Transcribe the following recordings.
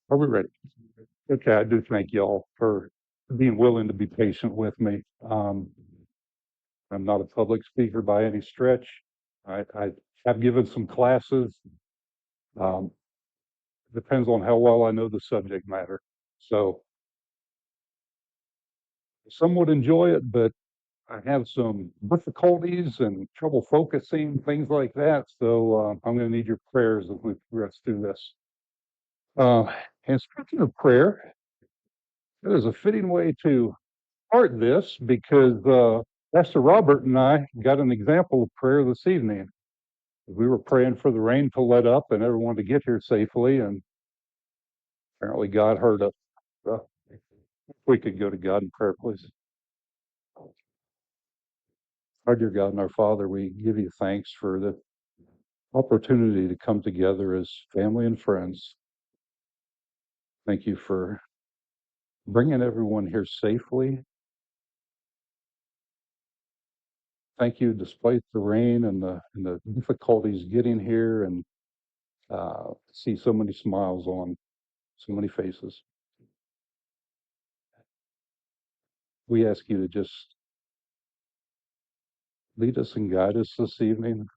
Are we ready? Okay, I do thank y'all for being willing to be patient with me. I'm not a public speaker by any stretch. I have given some classes. Um, Depends on how well I know the subject matter. So some would enjoy it, but I have some difficulties and trouble focusing, things like that. So I'm going to need your prayers as we progress through this. Uh, and speaking of prayer, it is a fitting way to start this because Pastor Robert and I got an example of prayer this evening. We were praying for the rain to let up and everyone to get here safely, and apparently God heard us. If we could go to God in prayer, please. Our dear God and our Father, we give you thanks for the opportunity to come together as family and friends. Thank you for bringing everyone here safely. Thank you, despite the rain and the difficulties getting here, and see so many smiles on so many faces. We ask you to just lead us and guide us this evening.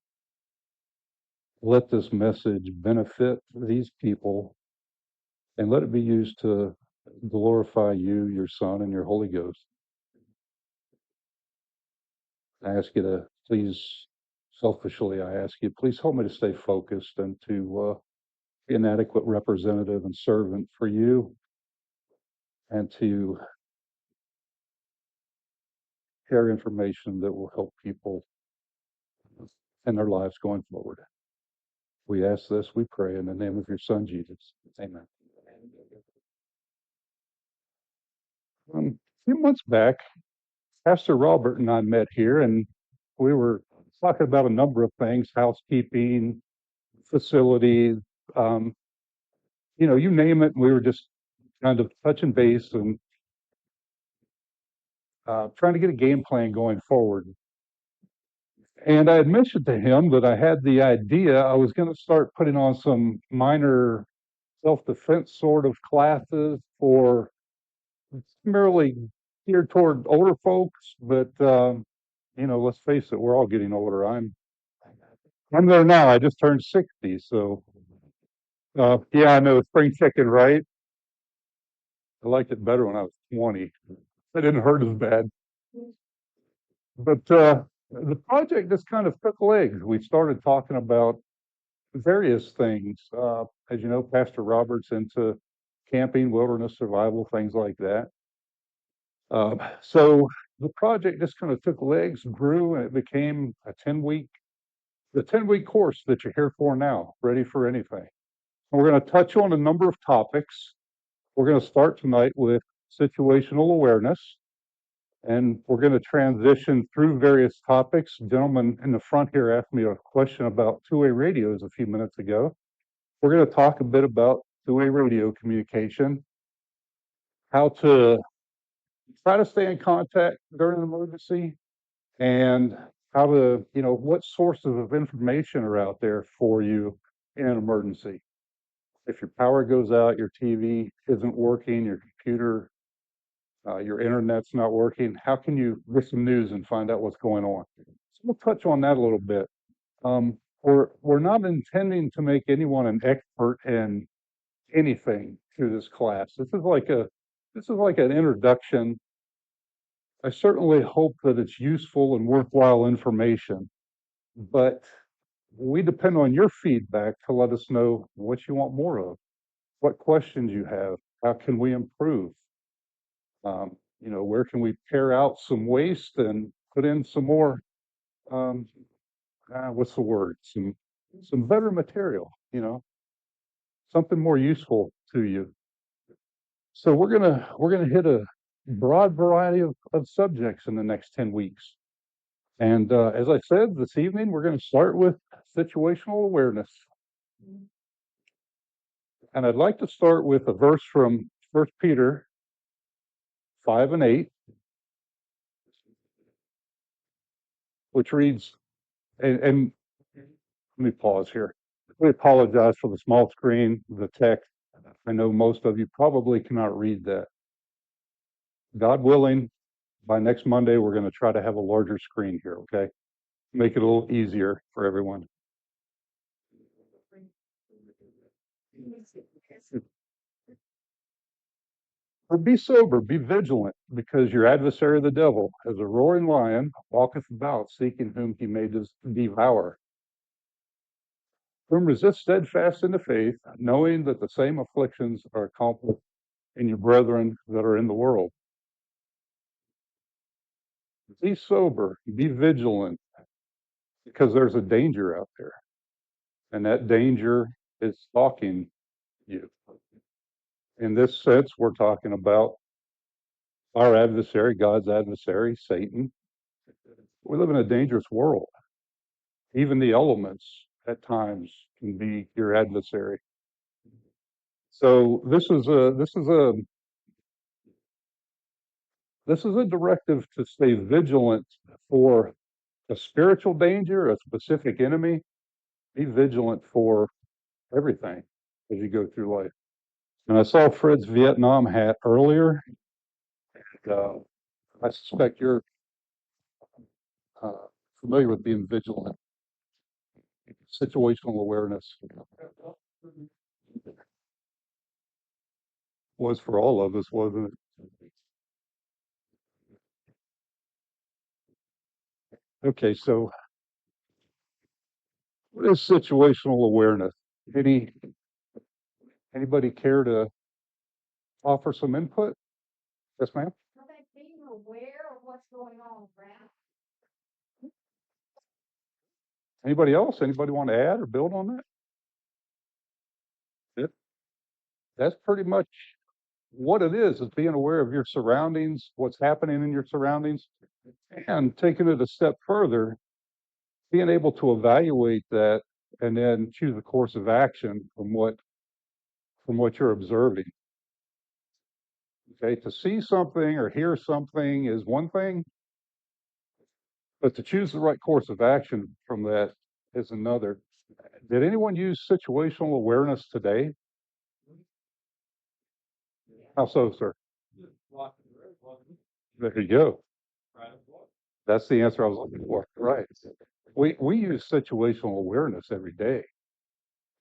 Let this message benefit these people, and let it be used to glorify you, your Son, and your Holy Ghost. I ask you to please, selfishly, I ask you, please help me to stay focused and to be an adequate representative and servant for you, and to share information that will help people in their lives going forward. We ask this, we pray in the name of your Son, Jesus. Amen. A few months back, Pastor Robert and I met here, and we were talking about a number of things: housekeeping, facilities, um, you name it. We were just kind of touching base and trying to get a game plan going forward. And I had mentioned to him that I had the idea I was going to start putting on some minor self-defense sort of classes for primarily geared toward older folks, but let's face it, we're all getting older. I'm there now. I just turned 60, so yeah, I know spring chicken, right? I liked it better when I was 20. It didn't hurt as bad. But the project just kind of took legs. We started talking about various things. As you know, Pastor Robert's into camping, wilderness survival, things like that. So the project just kind of took legs, grew, and it became the 10-week course that you're here for now, ready for anything. We're going to touch on a number of topics. We're going to start tonight with situational awareness, and we're going to transition through various topics. The gentleman in the front here asked me a question about two-way radios a few minutes ago. We're going to talk a bit about two-way radio communication, how to try to stay in contact during an emergency, and how to, what sources of information are out there for you in an emergency. If your power goes out, your TV isn't working, your computer, your internet's not working, how can you get some news and find out what's going on? So we'll touch on that a little bit. We're not intending to make anyone an expert in anything through this class. This is like an introduction. I certainly hope that it's useful and worthwhile information, but we depend on your feedback to let us know what you want more of, what questions you have, how can we improve, where can we pare out some waste and put in some more, um, what's the word, some better material, something more useful to you. So we're gonna hit a broad variety of subjects in the next 10 weeks. And as I said, this evening we're going to start with situational awareness. And I'd like to start with a verse from 1 Peter 5 and 8, which reads, and let me pause here. We apologize for the small screen, the text. I know most of you probably cannot read that. God willing, by next Monday, we're going to try to have a larger screen here, okay? Make it a little easier for everyone. But be sober, be vigilant, because your adversary, the devil, as a roaring lion, walketh about seeking whom he may devour. Whom resist steadfast in the faith, knowing that the same afflictions are accomplished in your brethren that are in the world. Be sober, be vigilant, because there's a danger out there, and that danger is stalking you. In this sense, we're talking about our adversary, God's adversary, Satan. We live in a dangerous world. Even the elements at times can be your adversary. So this is a directive to stay vigilant for a spiritual danger, a specific enemy. Be vigilant for everything as you go through life. And I saw Fred's Vietnam hat earlier. And, I suspect you're uh, familiar with being vigilant, situational awareness was for all of us, wasn't it? Okay, so what is situational awareness? Any anybody care to offer some input? Yes, ma'am. Being aware of what's going on around. Anybody else? Anybody want to add or build on that? It, that's pretty much what it is being aware of your surroundings, what's happening in your surroundings, and taking it a step further, being able to evaluate that and then choose a course of action from what you're observing. Okay, to see something or hear something is one thing, but to choose the right course of action from that is another. Did anyone use situational awareness today? How so, sir? There you go. That's the answer I was looking for. Right. We use situational awareness every day.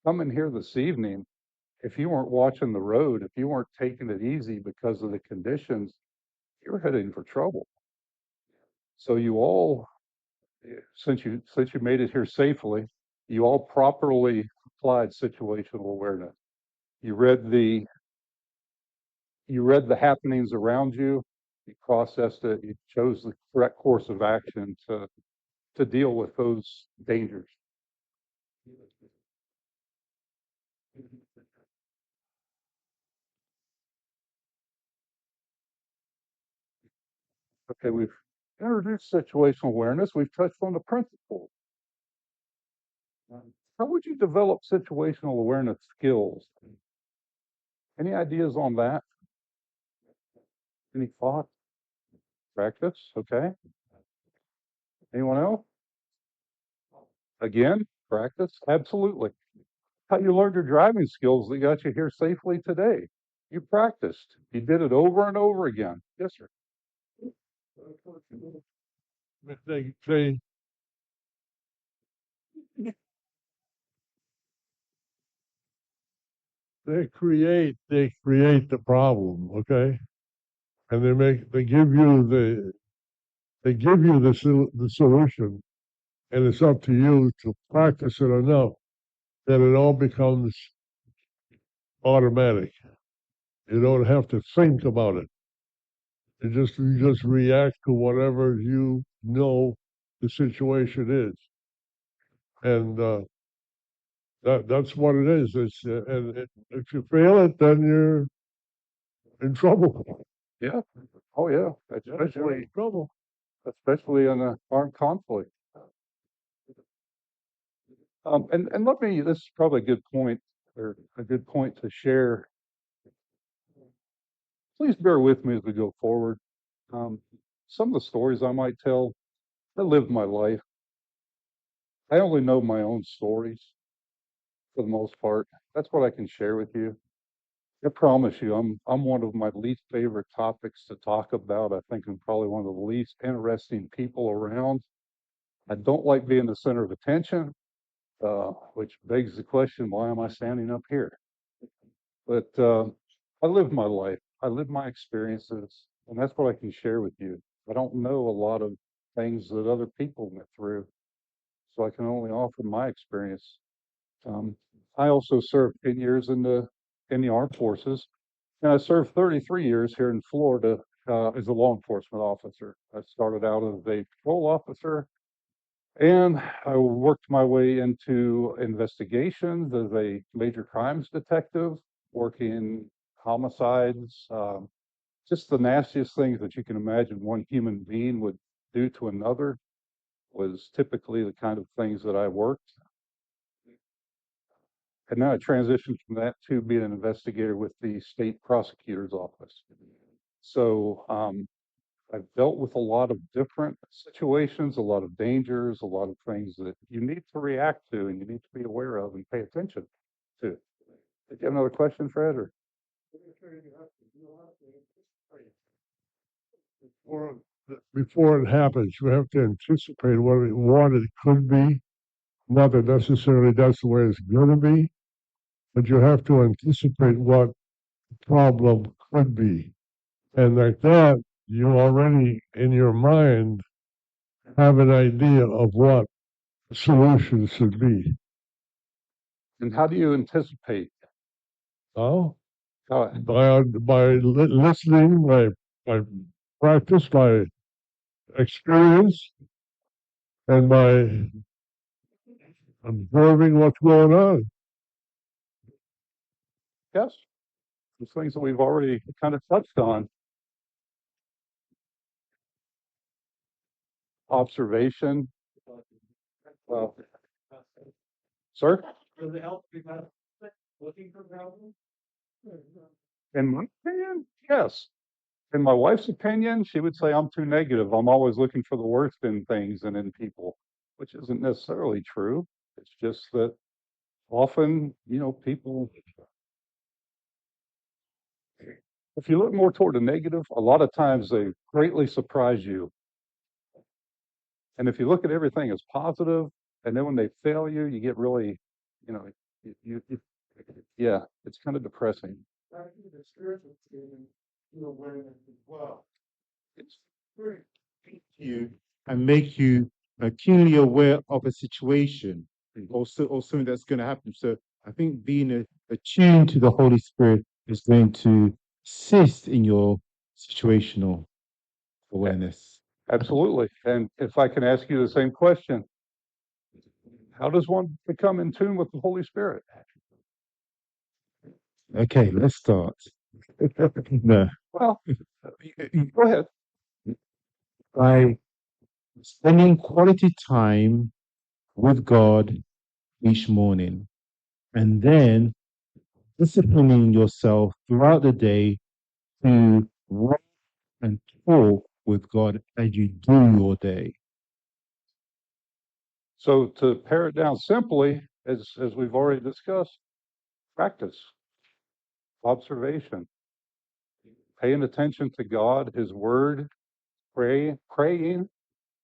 Coming here this evening, if you weren't watching the road, if you weren't taking it easy because of the conditions, you're heading for trouble. So you all, since you made it here safely, you all properly applied situational awareness. You read the you read the happenings around you, you processed it, you chose the correct course of action to deal with those dangers. Okay, we've introduced situational awareness. We've touched on the principles. How would you develop situational awareness skills? Any ideas on that? Any thoughts? Practice? Okay. Anyone else? Again, practice? Absolutely. How you learned your driving skills that got you here safely today? You practiced. You did it over and over again. Yes, sir. They they create the problem, okay, and they give you the solution, and it's up to you to practice it enough that it all becomes automatic. You don't have to think about it. You just react to whatever you know the situation is, and that's what it is. If you fail it, then you're in trouble. Yeah. Oh, yeah. You're in trouble. Especially in an armed conflict. And let me. This is probably a good point, or a good point to share. Please bear with me as we go forward. Um, some of the stories I might tell, I lived my life. I only know my own stories for the most part. That's what I can share with you. I promise you, I'm one of my least favorite topics to talk about. I think I'm probably one of the least interesting people around. I don't like being the center of attention, which begs the question, why am I standing up here? But I live my life. I live my experiences, and that's what I can share with you. I don't know a lot of things that other people went through, so I can only offer my experience. Um, I also served 10 years in the armed forces, and I served 33 years here in Florida as a law enforcement officer. I started out as a patrol officer, and I worked my way into investigations as a major crimes detective, working homicides, just the nastiest things that you can imagine one human being would do to another was typically the kind of things that I worked. And then I transitioned from that to being an investigator with the state prosecutor's office. So I've dealt with a lot of different situations, a lot of dangers, a lot of things that you need to react to and you need to be aware of and pay attention to. Did you have another question, Fred? Or Before, before it happens, you have to anticipate what it could be. Not that necessarily that's the way it's going to be, but you have to anticipate what the problem could be. And like that, you already in your mind have an idea of what the solution should be. and how do you anticipate? Oh, Uh, by listening, by practice, by experience, and by observing what's going on. yes, those things that we've already kind of touched on. Observation. Uh, sir? In my opinion, yes. In my wife's opinion, she would say I'm too negative. I'm always looking for the worst in things and in people, which isn't necessarily true. It's just that often, people, if you look more toward the negative, a lot of times they greatly surprise you. And if you look at everything as positive, and then when they fail you, you get really, you know, yeah, it's kind of depressing. It's You and make you keenly aware of a situation or something that's going to happen. So I think being attuned to the Holy Spirit is going to assist in your situational awareness. absolutely. And if I can ask you the same question, how does one become in tune with the Holy Spirit? Okay, let's start. No, Well, go ahead. by spending quality time with God each morning and then disciplining yourself throughout the day to walk and talk with God as you do your day. So to pare it down simply, as we've already discussed, practice, observation, paying attention to God, His Word, praying,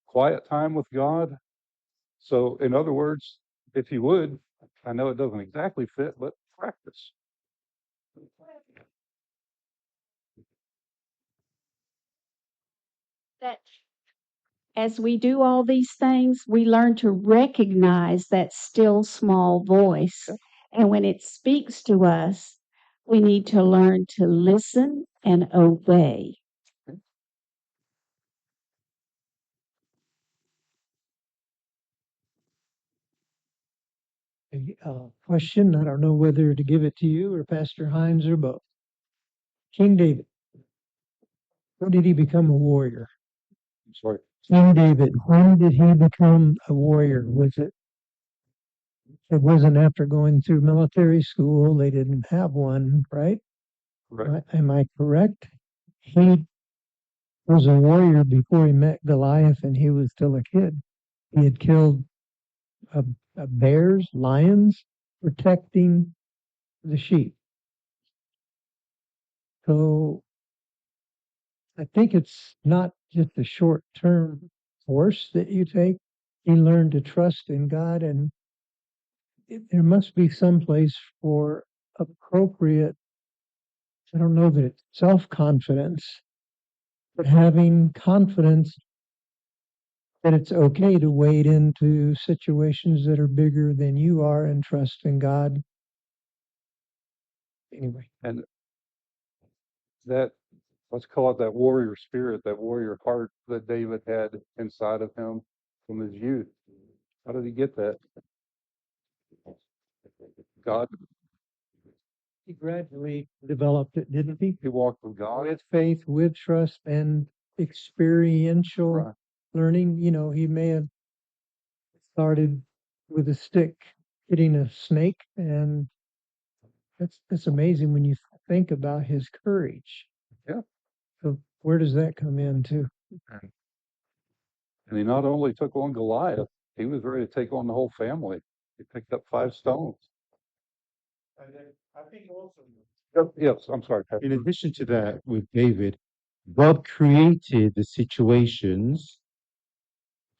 quiet time with God. So, in other words, if you would, I know it doesn't exactly fit, but practice. That as we do all these things, we learn to recognize that still small voice. And when it speaks to us, we need to learn to listen and obey. A question. I don't know whether to give it to you or Pastor Hines or both. King David, when did he become a warrior? Sorry. King David, when did he become a warrior? It wasn't after going through military school. They didn't have one, right? Right. Am I correct? He was a warrior before he met Goliath and he was still a kid. He had killed bears, lions, protecting the sheep. So I think it's not just a short term course that you take. You learn to trust in God, and there must be some place for appropriate, I don't know that it's self confidence, but having confidence that it's okay to wade into situations that are bigger than you are and trust in God. Anyway, And that, let's call it that warrior spirit, that warrior heart that David had inside of him from his youth. How did he get that? God, he gradually developed it, didn't he? he walked with God. With faith, with trust, and experiential Right. learning. You know, he may have started with a stick hitting a snake, and that's amazing when you think about his courage. Yeah. So where does that come in too? And he not only took on Goliath, he was ready to take on the whole family. He picked up 5 stones. And then I think also, Yes, I'm sorry, in Pastor. addition to that, with David, God created the situations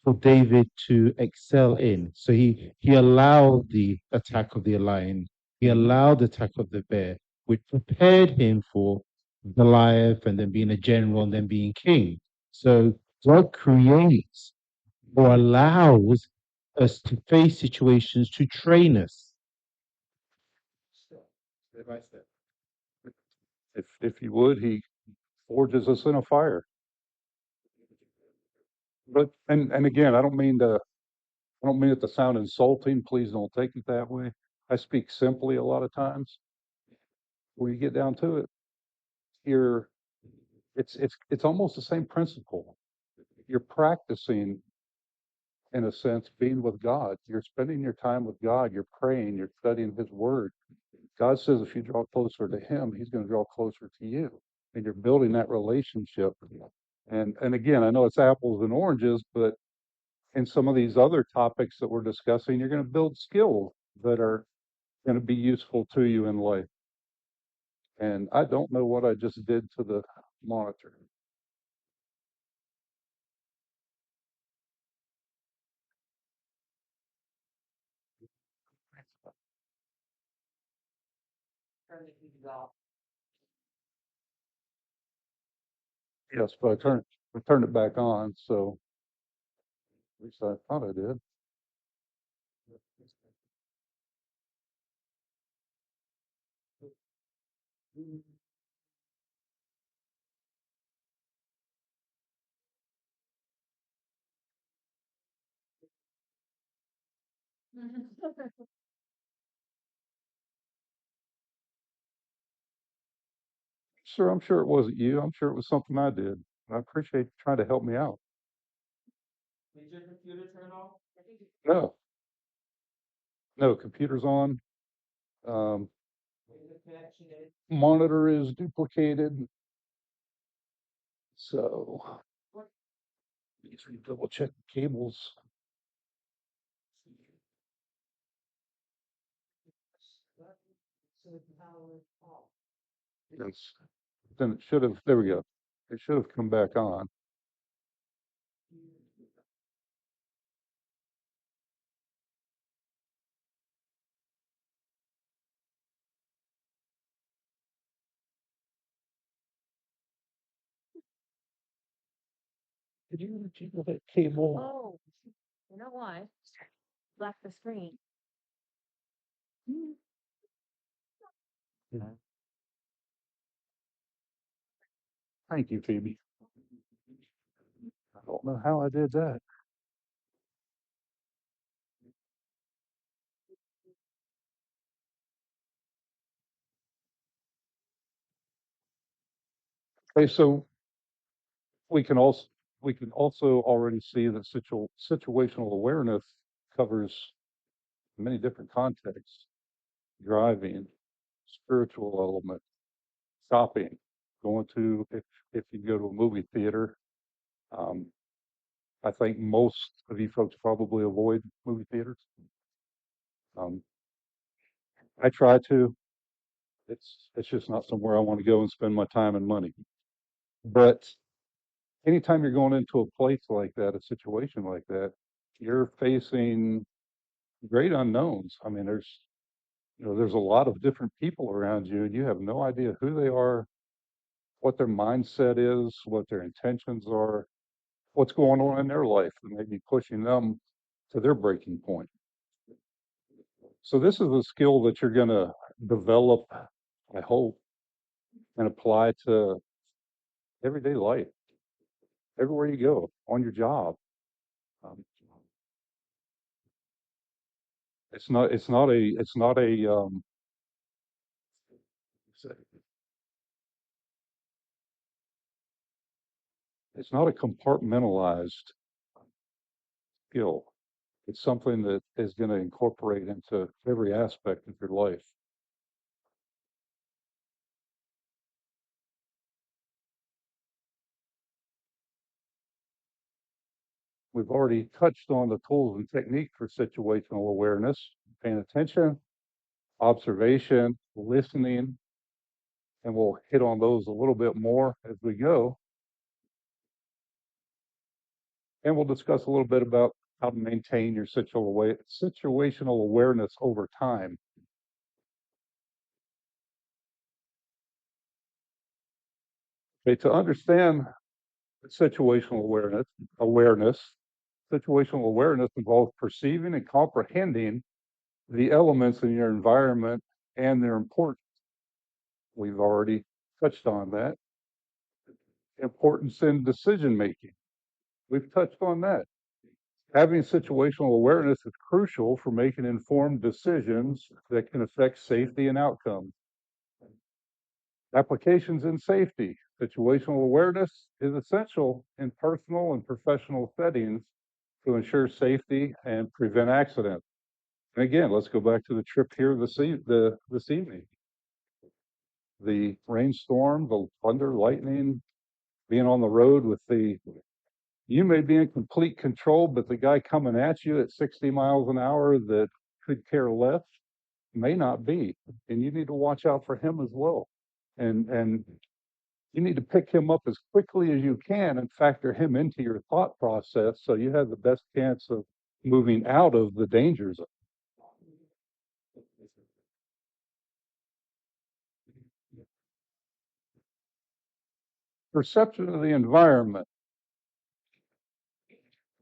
for David to excel in. So he allowed the attack of the lion, he allowed the attack of the bear, which prepared him for Goliath and then being a general and then being king. So God creates or allows us to face situations to train us. Step by step. If you would, he forges us in a fire. But and again, I don't mean it to sound insulting. Please don't take it that way. I speak simply a lot of times. When you get down to it, you're it's almost the same principle. You're practicing, in a sense, being with God. You're spending your time with God. You're praying. You're studying His Word. God says if you draw closer to Him, He's going to draw closer to you, and you're building that relationship. And again, I know it's apples and oranges, but in some of these other topics that we're discussing, you're going to build skills that are going to be useful to you in life. And I don't know what I just did to the monitor. Yes, but I turned it back on, so at least I thought I did. Sure, I'm sure it wasn't you. I'm sure it was something I did. I appreciate you trying to help me out. Did your computer turn off? No, no, computer's on. Um, The connection is. Monitor is duplicated. So let's double check the cables. So the power is off. Yes. Then it should have, there we go. It should have come back on. Did you jiggle that cable? Oh, you know what? Left the screen. Thank you, Phoebe. I don't know how I did that. Okay, so we can also already see that situational awareness covers many different contexts: driving, spiritual element, shopping, going to if you go to a movie theater. Um, I think most of you folks probably avoid movie theaters. Um, I try to. it's just not somewhere I want to go and spend my time and money. But anytime you're going into a place like that, a situation like that, you're facing great unknowns. I mean, there's a lot of different people around you, and you have no idea who they are, what their mindset is, what their intentions are, what's going on in their life that may be pushing them to their breaking point. So this is a skill that you're going to develop, I hope, and apply to everyday life, everywhere you go, on your job. Um, it's not a compartmentalized skill. It's something that is going to incorporate into every aspect of your life. We've already touched on the tools and technique for situational awareness, paying attention, observation, listening, and we'll hit on those a little bit more as we go. And we'll discuss a little bit about how to maintain your situational awareness over time. Okay, to understand situational situational awareness involves perceiving and comprehending the elements in your environment and their importance. We've already touched on that. Importance in decision making. We've touched on that. Having situational awareness is crucial for making informed decisions that can affect safety and outcomes. Applications in safety. Situational awareness is essential in personal and professional settings to ensure safety and prevent accidents. And again, let's go back to the trip here this evening. The rainstorm, the thunder, lightning, being on the road with you may be in complete control, but the guy coming at you at 60 miles an hour that could care less may not be. And you need to watch out for him as well. And you need to pick him up as quickly as you can and factor him into your thought process so you have the best chance of moving out of the danger zone. Perception of the environment.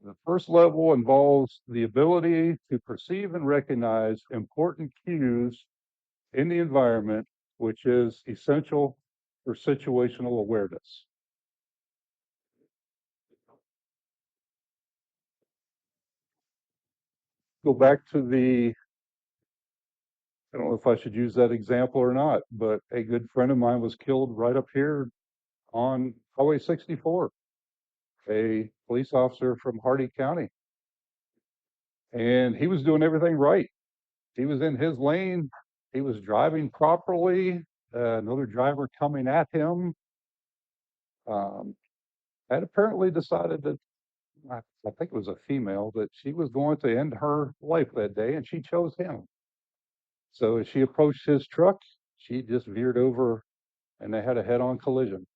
The first level involves the ability to perceive and recognize important cues in the environment, which is essential for situational awareness. Go back to I don't know if I should use that example or not, but a good friend of mine was killed right up here on Highway 64, a police officer from Hardy County. And he was doing everything right. He was in his lane. He was driving properly. Another driver coming at him um, had apparently decided that I think it was a female that she was going to end her life that day, and she chose him. So as she approached his truck, she just veered over, and they had a head-on collision.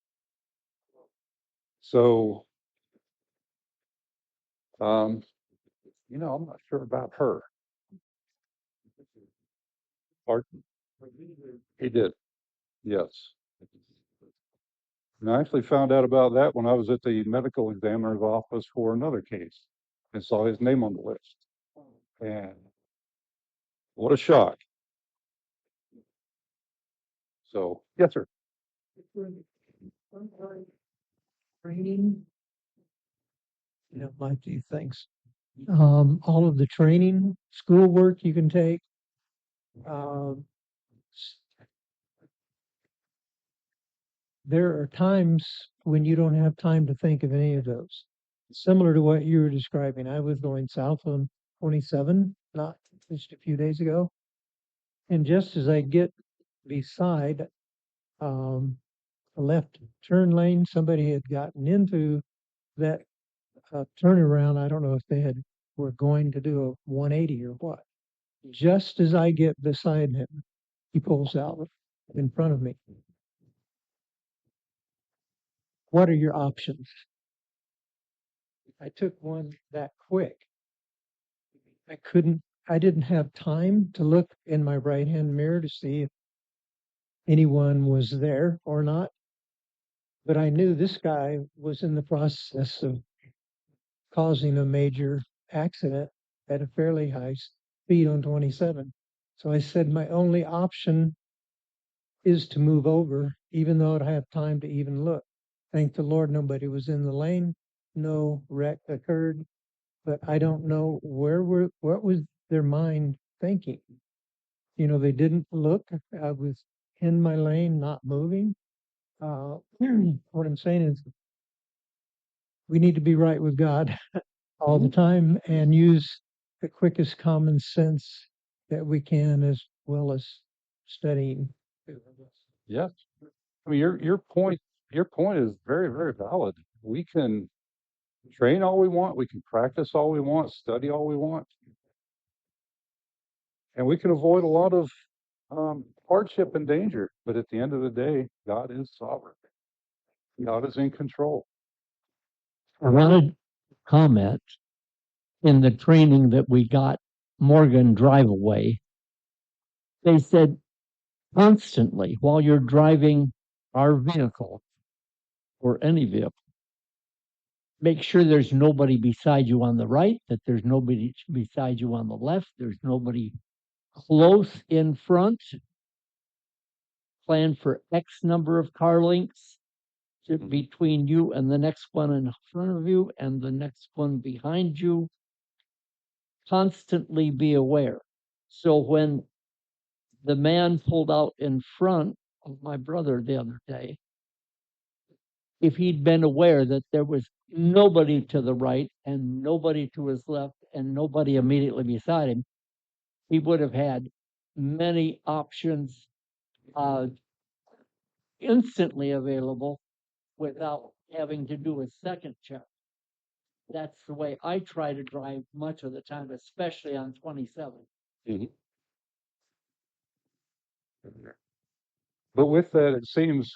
So, um, I'm not sure about her. Pardon? He did, yes. And I actually found out about that when I was at the medical examiner's office for another case and saw his name on the list. And what a shock. So, yes, sir. Training, like these things. All of the training, schoolwork you can take. Um, there are times when you don't have time to think of any of those. Similar to what you were describing, I was going south on 27, not just a few days ago. And just as I get beside a left turn lane, somebody had gotten into that turnaround. I don't know if were going to do a 180 or what. Just as I get beside him, he pulls out in front of me. What are your options? I took one that quick. I didn't have time to look in my right hand mirror to see if anyone was there or not. But I knew this guy was in the process of causing a major accident at a fairly high speed on 27. So I said, my only option is to move over, even though I have time to even look. Thank the Lord, nobody was in the lane. No wreck occurred, but I don't know what was their mind thinking. You know, they didn't look. I was in my lane, not moving. What I'm saying is, we need to be right with God all the time and use the quickest common sense that we can, as well as studying. Yes. I mean, your point is very, very valid. We can train all we want, we can practice all we want, study all we want, and we can avoid a lot of hardship and danger. But at the end of the day, God is sovereign. God is in control. I wanted to comment in the training that we got Morgan Drive Away. They said constantly while you're driving our vehicle or any vehicle, make sure there's nobody beside you on the right, that there's nobody beside you on the left, there's nobody close in front. Plan for X number of car lengths between you and the next one in front of you and the next one behind you. Constantly be aware. So when the man pulled out in front of my brother the other day, if he'd been aware that there was nobody to the right and nobody to his left and nobody immediately beside him, he would have had many options instantly available without having to do a second check. That's the way I try to drive much of the time, especially on 27. Mhm. But with that, it seems,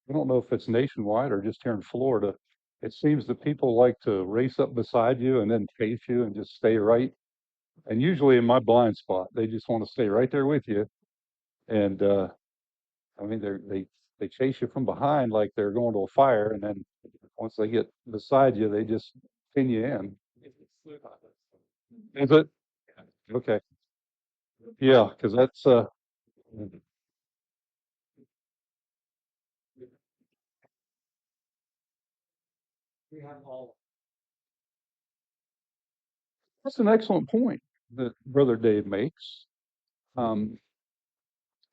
I don't know if it's nationwide or just here in Florida, it seems that people like to race up beside you and then chase you and just stay right. And usually in my blind spot, they just want to stay right there with you. And I mean, they chase you from behind like they're going to a fire, and then once they get beside you, they just pin you in. Is it? Okay. Yeah, because that's that's an excellent point that Brother Dave makes. Um,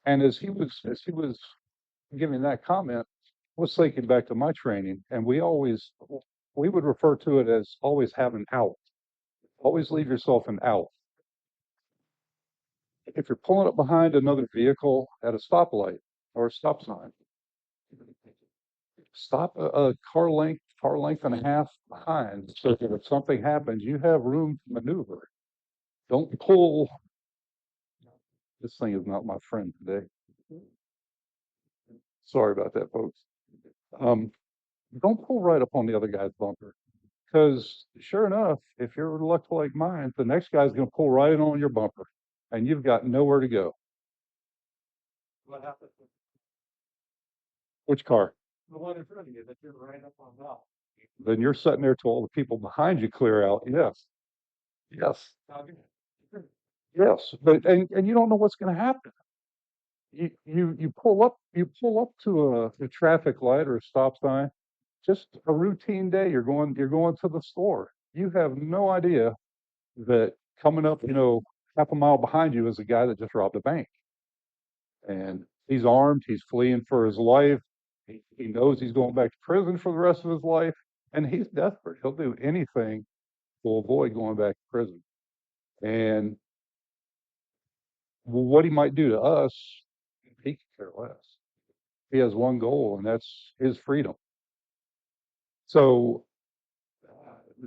and as he was giving that comment, I was thinking back to my training, and we would refer to it as always have an out. Always leave yourself an out. If you're pulling up behind another vehicle at a stoplight or a stop sign, stop a car length and a half behind, so that if something happens, you have room to maneuver. Don't pull. This thing is not my friend today. Sorry about that, folks. Um, don't pull right up on the other guy's bumper, because sure enough, if you're lucky like mine, the next guy's going to pull right in on your bumper, and you've got nowhere to go. What happened? Which car? The one in front of you that you're right up on top. Then you're sitting there till all the people behind you clear out. Yes, yes, yes. But and you don't know what's going to happen. You pull up to a traffic light or a stop sign, just a routine day. You're going to the store. You have no idea that coming up, half a mile behind you is a guy that just robbed a bank, and he's armed. He's fleeing for his life. He knows he's going back to prison for the rest of his life, and he's desperate. He'll do anything to avoid going back to prison. And what he might do to us, he could care less. He has one goal, and that's his freedom. So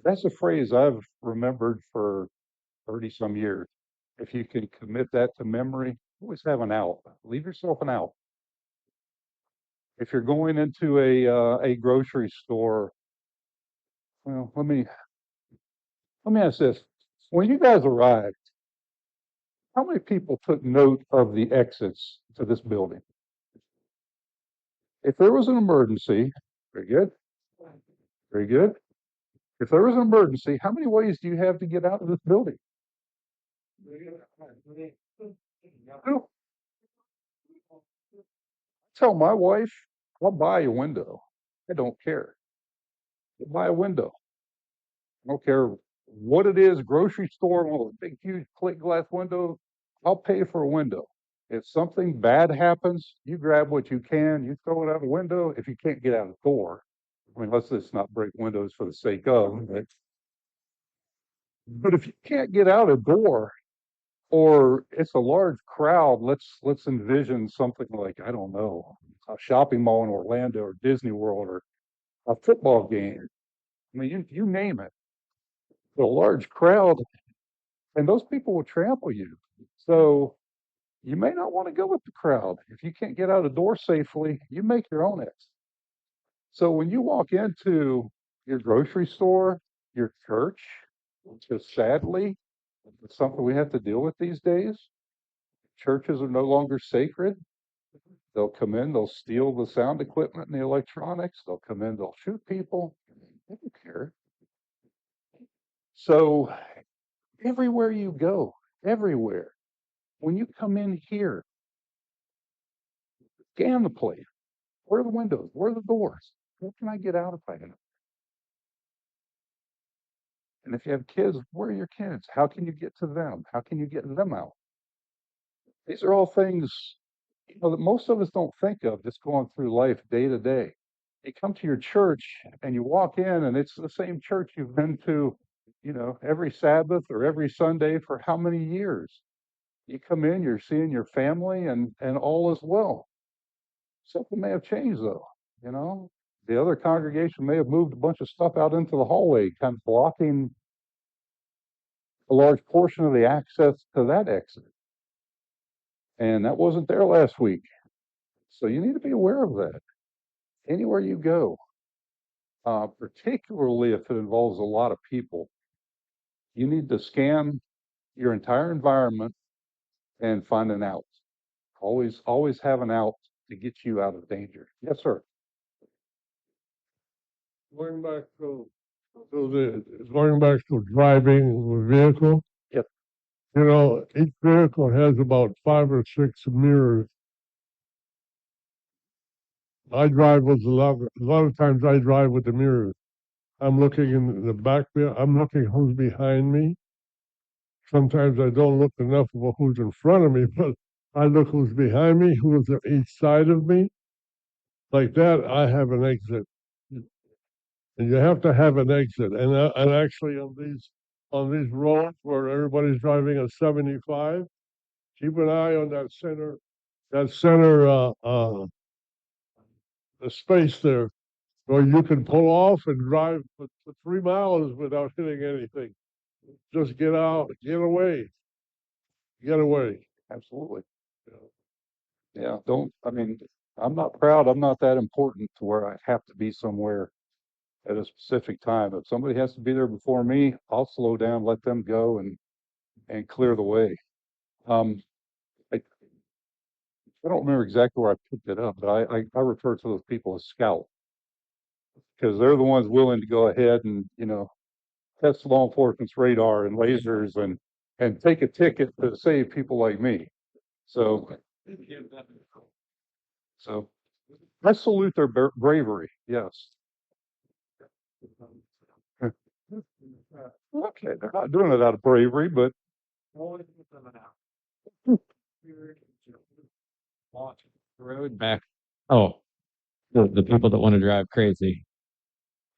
that's a phrase I've remembered for 30 some years. If you can commit that to memory, always have an out. Leave yourself an out. If you're going into a grocery store, well, let me ask this: when you guys arrived, how many people took note of the exits to this building? If there was an emergency, very good, very good. If there was an emergency, how many ways do you have to get out of this building? Two. Tell my wife, I'll buy a window. I don't care. I'll buy a window. I don't care what it is, grocery store, one of those big, huge plate glass windows. I'll pay for a window. If something bad happens, you grab what you can, you throw it out the window. If you can't get out the door, I mean, let's just not break windows for the sake of it. But if you can't get out a door, or it's a large crowd, let's envision something like, I don't know, a shopping mall in Orlando or Disney World or a football game. I mean, you name it. A large crowd, and those people will trample you. So you may not want to go with the crowd. If you can't get out a door safely, you make your own exit. So when you walk into your grocery store, your church, which is sadly it's something we have to deal with these days, churches are no longer sacred. They'll come in, they'll steal the sound equipment and the electronics, they'll come in, they'll shoot people. They don't care. So everywhere you go, everywhere, when you come in here, scan the place. Where are the windows? Where are the doors? Where can I get out if I can? And if you have kids, where are your kids? How can you get to them? How can you get them out? These are all things, that most of us don't think of just going through life day to day. You come to your church and you walk in and it's the same church you've been to, every Sabbath or every Sunday for how many years? You come in, you're seeing your family and all is well. Something may have changed though, you know. The other congregation may have moved a bunch of stuff out into the hallway, kind of blocking a large portion of the access to that exit. And that wasn't there last week. So you need to be aware of that anywhere you go, particularly if it involves a lot of people. You need to scan your entire environment and find an out. Always have an out to get you out of danger. Yes, sir. Going back going back to driving a vehicle. Yep. Each vehicle has about 5 or 6 mirrors. I drive with a lot of times I drive with the mirrors. I'm looking in the back mirror. I'm looking who's behind me. Sometimes I don't look enough of who's in front of me, but I look who's behind me, who's on each side of me. Like that, I have an exit. And you have to have an exit. And actually on these roads where everybody's driving at 75, keep an eye on that center the space there where you can pull off and drive for 3 miles without hitting anything. Just get out, get away. Absolutely. Yeah. I'm not proud. I'm not that important to where I have to be somewhere at a specific time. If somebody has to be there before me, I'll slow down, let them go and clear the way. Um, I, I don't remember exactly where I picked it up, but I refer to those people as scouts because they're the ones willing to go ahead and, test law enforcement's radar and lasers and take a ticket to save people like me. So, so I salute their bravery. Yes. Okay, they're not doing it out of bravery, but Road back. Oh, the people that want to drive crazy.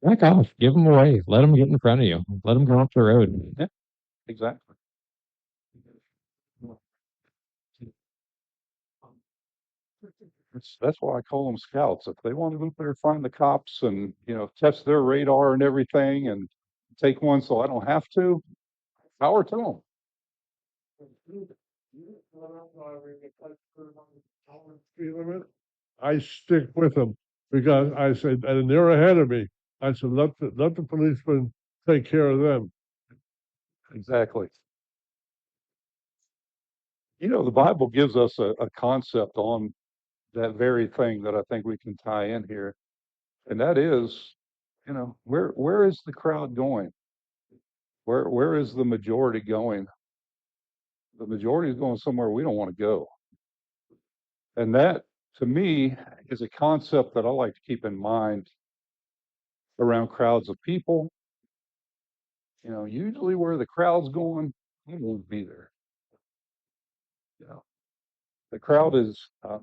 Back off. Give them away. Let them get in front of you. Let them go off the road. yeah, exactly. That's why I call them scouts. If they want to go up there and find the cops and, test their radar and everything and take one so I don't have to, power to them. Speed limit. I stick with them because I said, and they're ahead of me. I said, let the policemen take care of them. Exactly. You know, the Bible gives us a concept on that very thing that I think we can tie in here, and that is, you know, where is the crowd going? Where is the majority going? The majority is going somewhere we don't want to go. And that, to me, is a concept that I like to keep in mind around crowds of people. You know, usually where the crowd's going, I won't be there. You know, the crowd is, I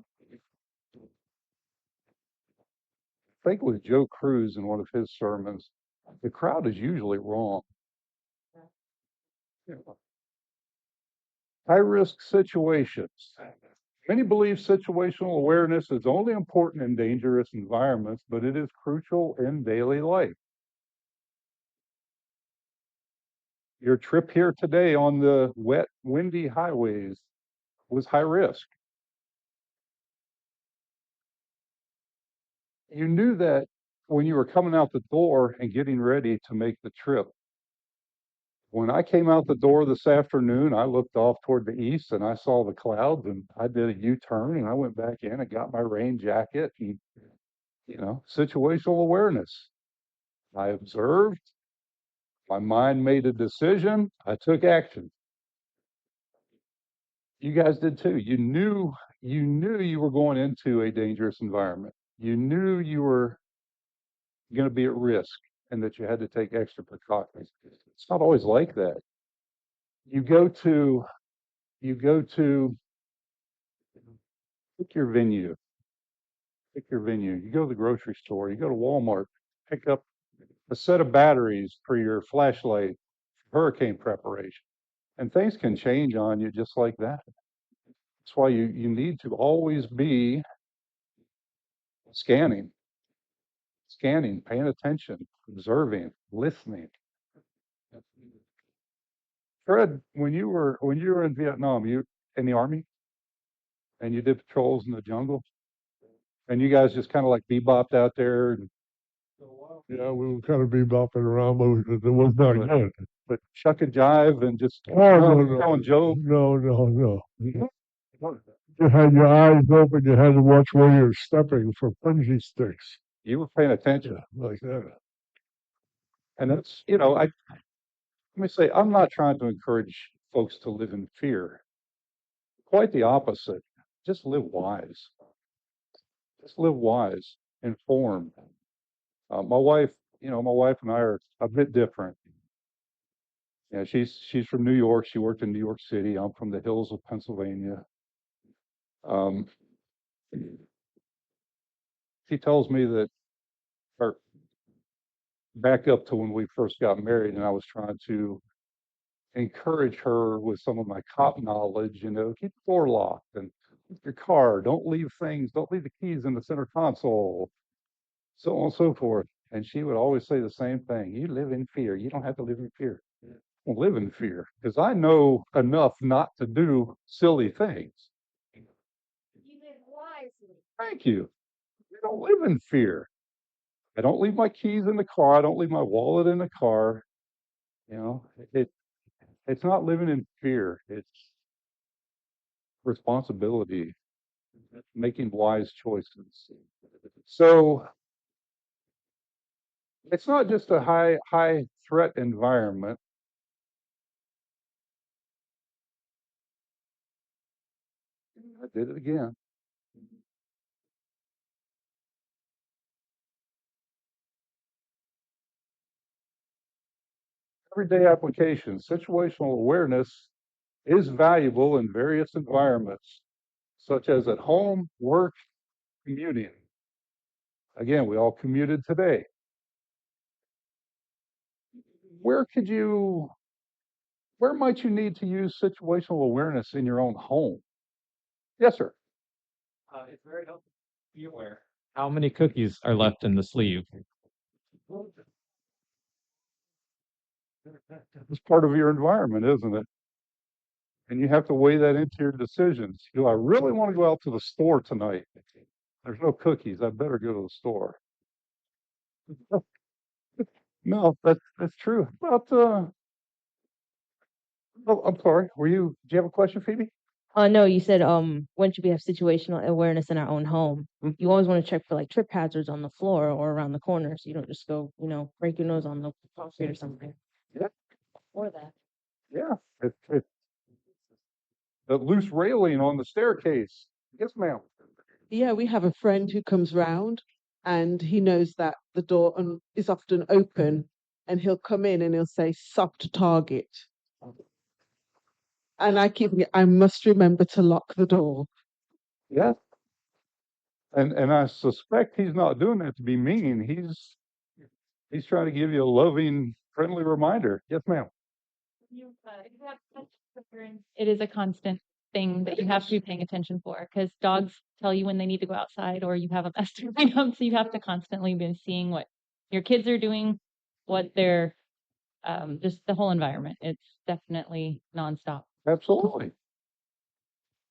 think it was Joe Cruz in one of his sermons, the crowd is usually wrong. You know, high risk situations. Many believe situational awareness is only important in dangerous environments, but it is crucial in daily life. Your trip here today on the wet, windy highways was high risk. You knew that when you were coming out the door and getting ready to make the trip. When I came out the door this afternoon, I looked off toward the east and I saw the clouds and I did a U-turn and I went back in and got my rain jacket and, you know, situational awareness. I observed, my mind made a decision, I took action. You guys did too. You knew you were going into a dangerous environment. You knew you were going to be at risk and that you had to take extra precautions. It's not always like that. You go to you go to pick your venue. Pick your venue. You go to the grocery store, you go to Walmart, pick up a set of batteries for your flashlight, hurricane preparation. And things can change on you just like that. That's why you need to always be scanning, paying attention, observing, listening. Fred, when you were in Vietnam, you in the army and you did patrols in the jungle, and you guys just kind of like bebopped out there, and, Yeah, we were kind of bebopping around, but it was not but, good. but chuck and jive and just Oh, no, telling jokes. no. You had your eyes open, you had to watch where you're stepping for punji sticks. You were paying attention, Like that. and that's let me say, I'm not trying to encourage folks to live in fear. Quite the opposite. Just live wise. Just live wise, informed. My wife, my wife and I are a bit different. Yeah, she's from New York. She worked in New York City. I'm from the hills of Pennsylvania. Um, she tells me that, or back up to when we first got married, and I was trying to encourage her with some of my cop knowledge. Keep the door locked and keep your car. Don't leave things. Don't leave the keys in the center console. So on and so forth. And she would always say the same thing. You live in fear. You don't have to live in fear. Don't live in fear because I know enough not to do silly things. You live wisely. Thank you. I don't live in fear. I don't leave my keys in the car. I don't leave my wallet in the car. You know, it's not living in fear. It's responsibility, making wise choices. So it's not just a high threat environment. I did it again. Everyday application. Situational awareness is valuable in various environments, such as at home, work, commuting. Again, we all commuted today. Where could you, where might you need to use situational awareness in your own home? Yes, sir. It's very helpful to be aware. How many cookies are left in the sleeve? It's part of your environment, isn't it? And you have to weigh that into your decisions. Do I really want to go out to the store tonight? There's no cookies. I better go to the store. No, that's true. But oh, I'm sorry. Do you have a question, Phoebe? No, you said when should we have situational awareness in our own home? Mhm. You always want to check for like trip hazards on the floor or around the corner, so you don't just go, break your nose on the concrete or something. Yeah. Or that. Yeah. It's the loose railing on the staircase. Yes, ma'am. Yeah, we have a friend who comes round and he knows that the door is often open and he'll come in and he'll say soft target. And I must remember to lock the door. Yeah. And I suspect he's not doing that to be mean. He's trying to give you a loving, friendly reminder. Yes, ma'am. If you have touch preference, it is a constant thing that you have to be paying attention for because dogs tell you when they need to go outside or you have a mess to clean up. So you have to constantly be seeing what your kids are doing, what they're just the whole environment. It's definitely nonstop. Absolutely.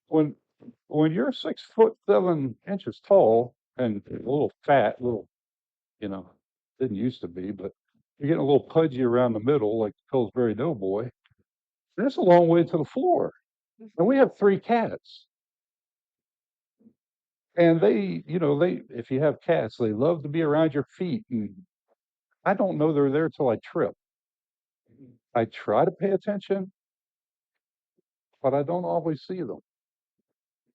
When you're 6'7" tall and a little fat, you know, didn't used to be, but you're getting a little pudgy around the middle, like Pillsbury Doughboy. That's a long way to the floor. And we have 3 cats. And if you have cats, they love to be around your feet. And I don't know they're there till I trip. I try to pay attention, but I don't always see them.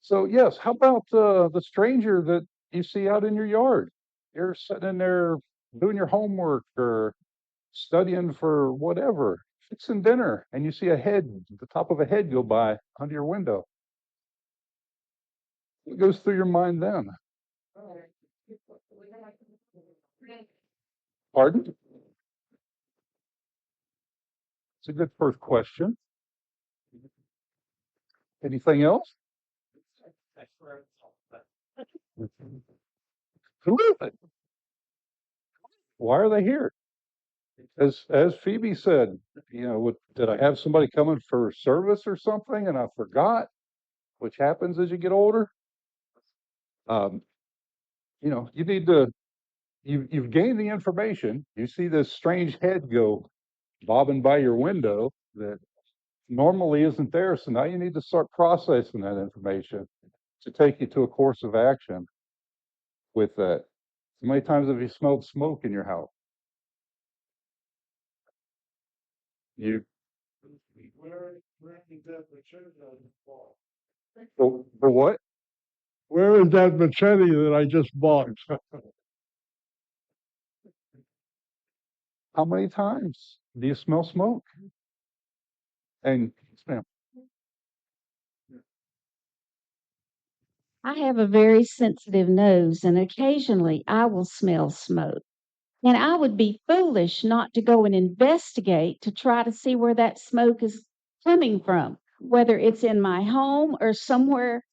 So yes, how about the stranger that you see out in your yard? You're sitting in there doing your homework or studying for whatever, fixing dinner, and you see the top of a head go by under your window. What goes through your mind then? Pardon? It's a good first question. Anything else? Who is it? Why are they here? As Phoebe said, did I have somebody coming for service or something and I forgot, which happens as you get older? Um, you need to you've gained the information. You see this strange head go bobbing by your window that normally isn't there. So now you need to start processing that information to take you to a course of action with that. How many times have you smelled smoke in your house? You for what? Where is that machete that I just bought? How many times do you smell smoke? And ma'am, I have a very sensitive nose, and occasionally I will smell smoke. And I would be foolish not to go and investigate to try to see where that smoke is coming from, whether it's in my home or somewhere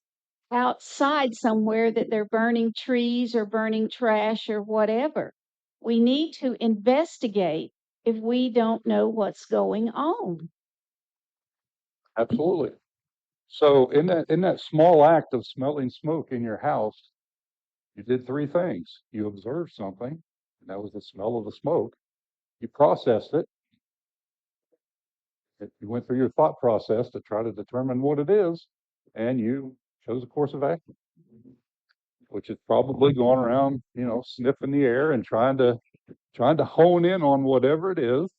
outside somewhere that they're burning trees or burning trash or whatever. We need to investigate if we don't know what's going on. absolutely. So in that small act of smelling smoke in your house, you did 3 things. You observed something, and that was the smell of the smoke. You processed it. You went through your thought process to try to determine what it is, and you chose a course of action, which is probably going around, sniffing the air and trying to hone in on whatever it is.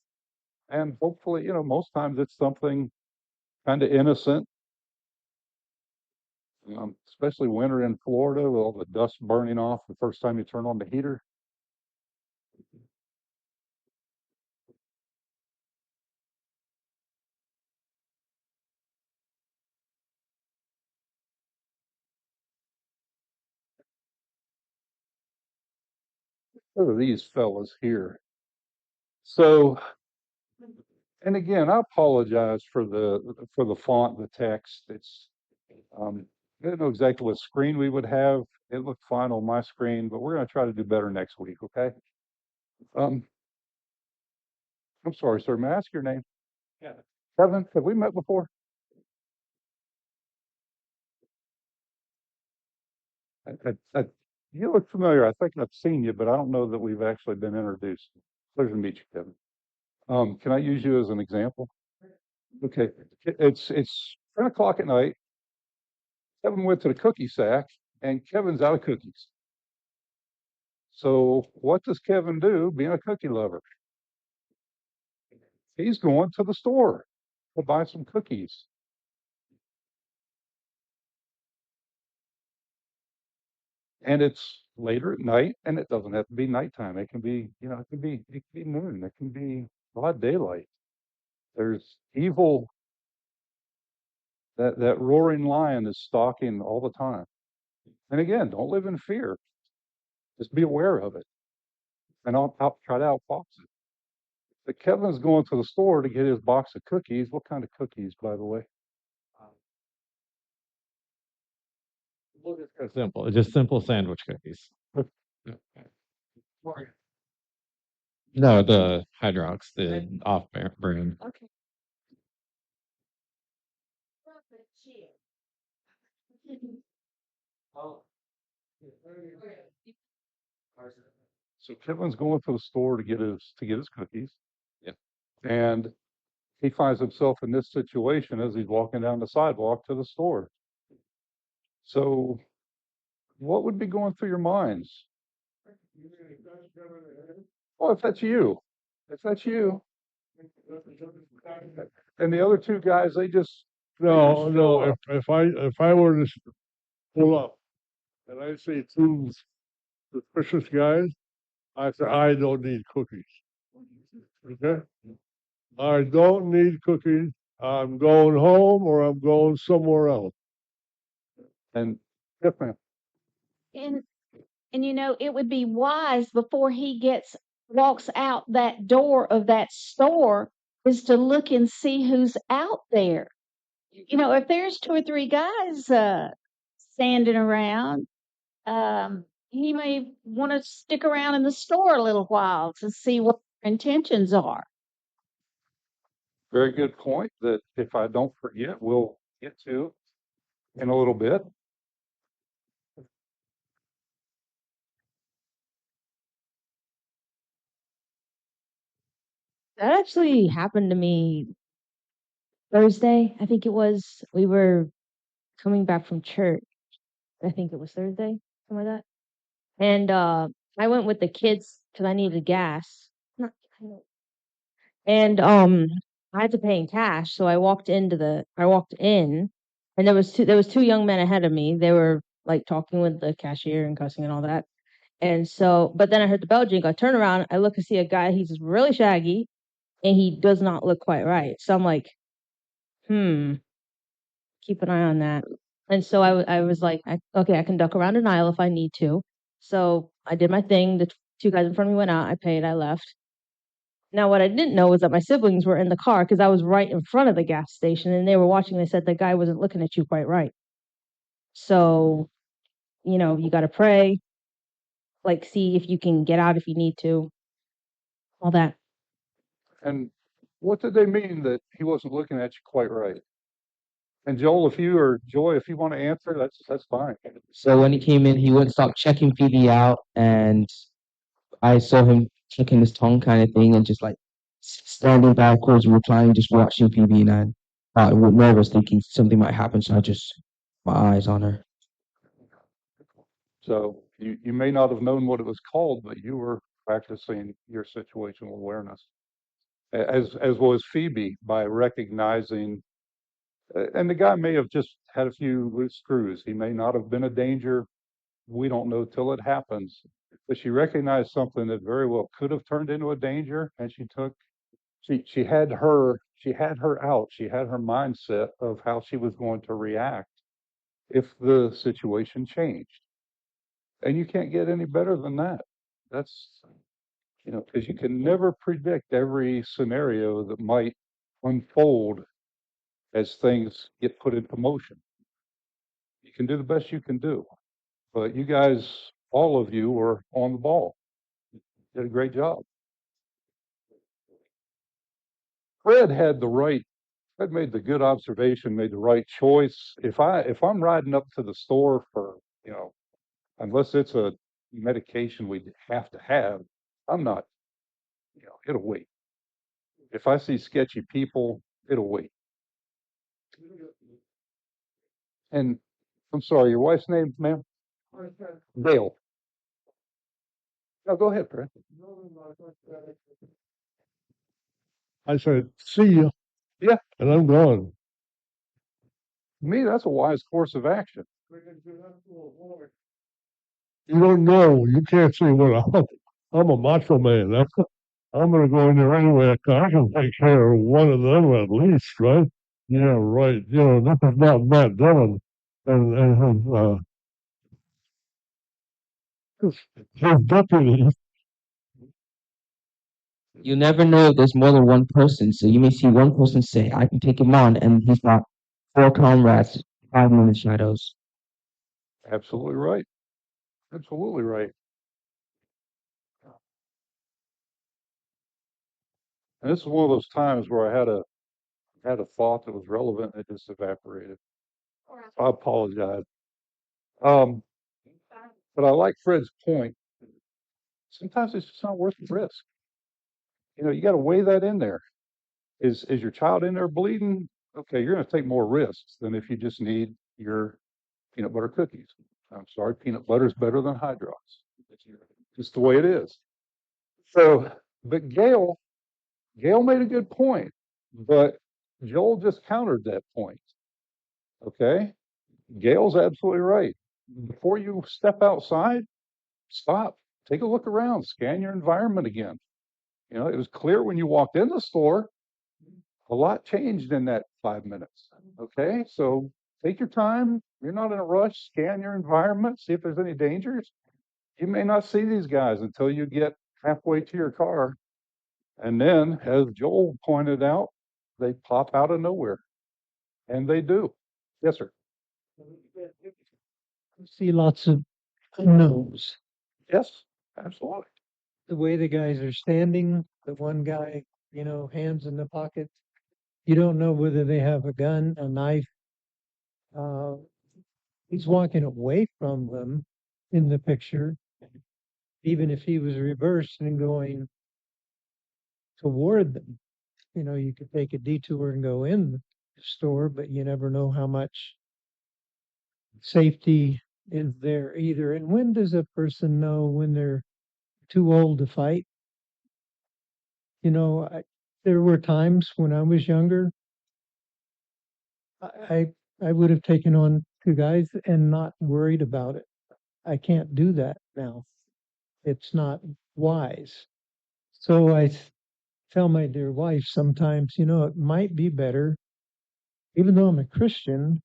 And hopefully, most times it's something kind of innocent, especially winter in Florida with all the dust burning off the first time you turn on the heater. What are these fellas here? So, and again, I apologize for the font, the text. I didn't know exactly what screen we would have. It looked fine on my screen, but we're going to try to do better next week. Okay. Um, I'm sorry, sir. May I ask your name? Kevin. Kevin, have we met before? I You look familiar. I think I've seen you, but I don't know that we've actually been introduced. Pleasure to meet you, Kevin. Can I use you as an example? Okay. It's 10 o'clock at night. Kevin went to the cookie sack, and Kevin's out of cookies. So what does Kevin do, being a cookie lover? He's going to the store to buy some cookies. And it's later at night, and it doesn't have to be nighttime. It can be, it can be noon. It can be broad daylight. There's evil. That roaring lion is stalking all the time. And again, don't live in fear. Just be aware of it, and I'll try to outfox it. But Kevin's going to the store to get his box of cookies. What kind of cookies, by the way? It's simple. It's just simple sandwich cookies. No, the Hydrox, the off brand. Okay. So Kevin's going to the store to get his cookies. Yeah. And he finds himself in this situation as he's walking down the sidewalk to the store. So what would be going through your minds? Well, if that's you, and the other two guys, they just No, show no. up. If I were to pull up and I see two suspicious guys, I say I don't need cookies. Okay, I don't need cookies. I'm going home or I'm going somewhere else. And yes, ma'am. And it would be wise before he walks out that door of that store is to look and see who's out there. If there's two or three guys standing around, he may want to stick around in the store a little while to see what their intentions are. Very good point that if I don't forget, we'll get to in a little bit. That actually happened to me Thursday. I think it was. We were coming back from church. I think it was Thursday, something like that. And I went with the kids because I needed gas. Not, and I had to pay in cash, so I walked in, and there was two young men ahead of me. They were like talking with the cashier and cussing and all that. And so, but then I heard the bell jingle. I turn around, I look to see a guy. He's really shaggy, and he does not look quite right. So I'm like, keep an eye on that. And so I was like, okay, I can duck around an aisle if I need to. So I did my thing. The two guys in front of me went out. I paid. I left. Now, what I didn't know was that my siblings were in the car because I was right in front of the gas station and they were watching. They said the guy wasn't looking at you quite right. So, you got to pray, like, see if you can get out if you need to, all that. And what did they mean that he wasn't looking at you quite right? And Joel, or Joy, if you want to answer, that's fine. So when he came in, he wouldn't stop checking PD out, and I saw him checking his tongue kind of thing, and just like standing backwards, reclining, just watching PB, and I was nervous, thinking something might happen. So I just my eyes on her. So you may not have known what it was called, but you were practicing your situational awareness, as was Phoebe, by recognizing. And the guy may have just had a few loose screws. He may not have been a danger. We don't know till it happens. But she recognized something that very well could have turned into a danger, and she had her out. She had her mindset of how she was going to react if the situation changed. And you can't get any better than that. That's, because you can never predict every scenario that might unfold as things get put into motion. You can do the best you can do. But you guys, all of you, were on the ball. Did a great job. Fred made the good observation, made the right choice. If I'm riding up to the store for, unless it's a medication we have to have, I'm not, it'll wait. If I see sketchy people, it'll wait. And I'm sorry, your wife's name, ma'am? Dale. No, go ahead, Fred. I said, see you. Yeah. And I'm gone. To me, that's a wise course of action. You don't know. You can't say, well, I'm a macho man. I'm going to go in there anyway. I can take care of one of them at least, right? Yeah, right. This is not Matt Dillon and his deputy. You never know if there's more than one person. So you may see one person say, I can take him on, and he's got four comrades hiding in the shadows. Absolutely right. Absolutely right. And this is one of those times where I had a thought that was relevant and it just evaporated. I apologize. Um, but I like Fred's point. Sometimes it's just not worth the risk. You got to weigh that in there. Is your child in there bleeding? Okay, you're going to take more risks than if you just need your peanut butter cookies. I'm sorry, peanut butter is better than Hydrox. Just the way it is. So, but Gail made a good point, but Joel just countered that point. Okay, Gail's absolutely right. Before you step outside, stop, take a look around, scan your environment again. It was clear when you walked in the store, a lot changed in that 5 minutes. Okay, so take your time. You're not in a rush. Scan your environment, see if there's any dangers. You may not see these guys until you get halfway to your car. And then, as Joel pointed out, they pop out of nowhere. And they do. Yes, sir. You see lots of unknowns. Yes, absolutely. The way the guys are standing, the one guy, hands in the pocket. You don't know whether they have a gun, a knife. Uh, he's walking away from them in the picture. Even if he was reversed and going toward them, you could take a detour and go in the store, but you never know how much safety is there either. And when does a person know when they're too old to fight? There were times when I was younger, I I would have taken on two guys and not worried about it. I can't do that now. It's not wise. So tell my dear wife sometimes, it might be better, even though I'm a Christian,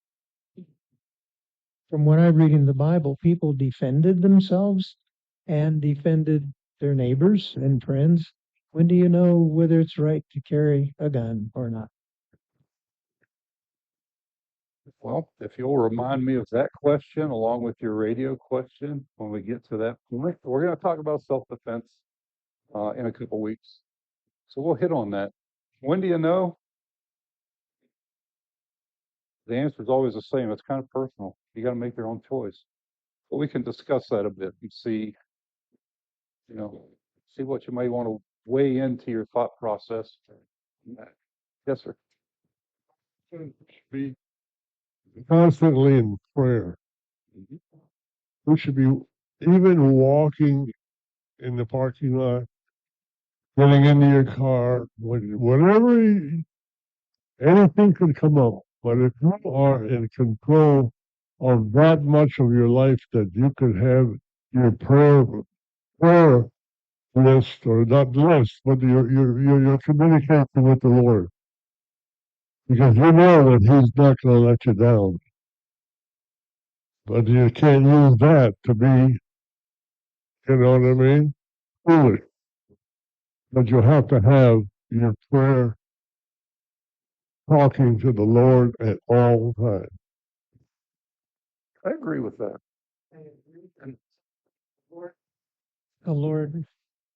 from what I read in the Bible, people defended themselves and defended their neighbors and friends. When do you know whether it's right to carry a gun or not? Well, if you'll remind me of that question along with your radio question when we get to that point, we're going to talk about self-defense in a couple weeks. So we'll hit on that. When do you know? The answer is always the same. It's kind of personal. You got to make your own choice. But we can discuss that a bit and see what you may want to weigh into your thought process. Yes, sir. Be constantly in prayer. We should be even walking in the parking lot, getting into your car, whatever, anything could come up. But if you are in control of that much of your life that you could have your prayer list, or not list, but your communication with the Lord, because you know that He's not going to let you down. But you can't use that to be, you know what I mean, foolish. But you have to have your prayer talking to the Lord at all times. I agree with that. The Lord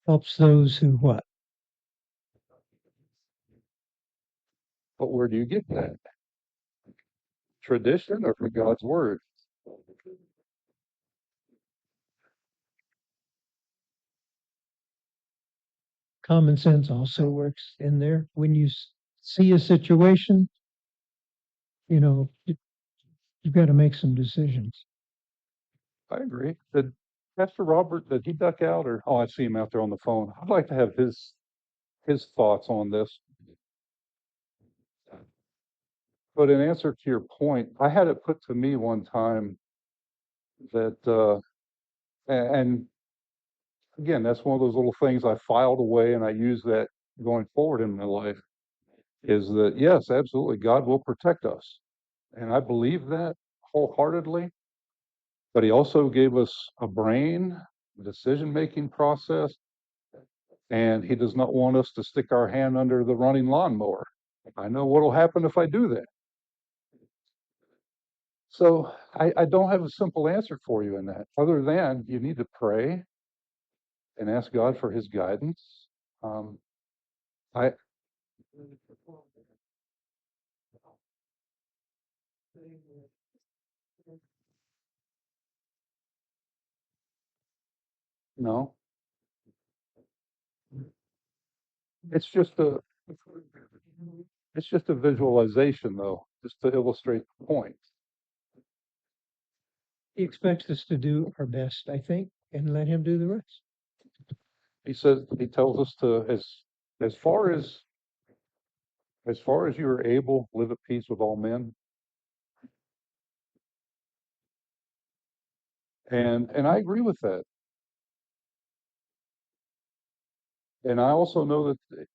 helps those who what? But where do you get that? Tradition or from God's word? common sense also works in there. When you see a situation, you've got to make some decisions. I agree. Did Pastor Robert, did he duck out or, oh, I see him out there on the phone. I'd like to have his thoughts on this. But in answer to your point, I had it put to me one time that, and again, that's one of those little things I filed away and I use that going forward in my life is that, yes, absolutely, God will protect us. And I believe that wholeheartedly. But he also gave us a brain, decision-making process, and he does not want us to stick our hand under the running lawnmower. I know what'll happen if I do that. So I don't have a simple answer for you in that, other than you need to pray and ask God for his guidance. Um, I no, it's just a it's just a visualization though, just to illustrate the point. He expects us to do our best, I think, and let him do the rest. He tells us to as far as you are able, live at peace with all men. And I agree with that. And I also know that,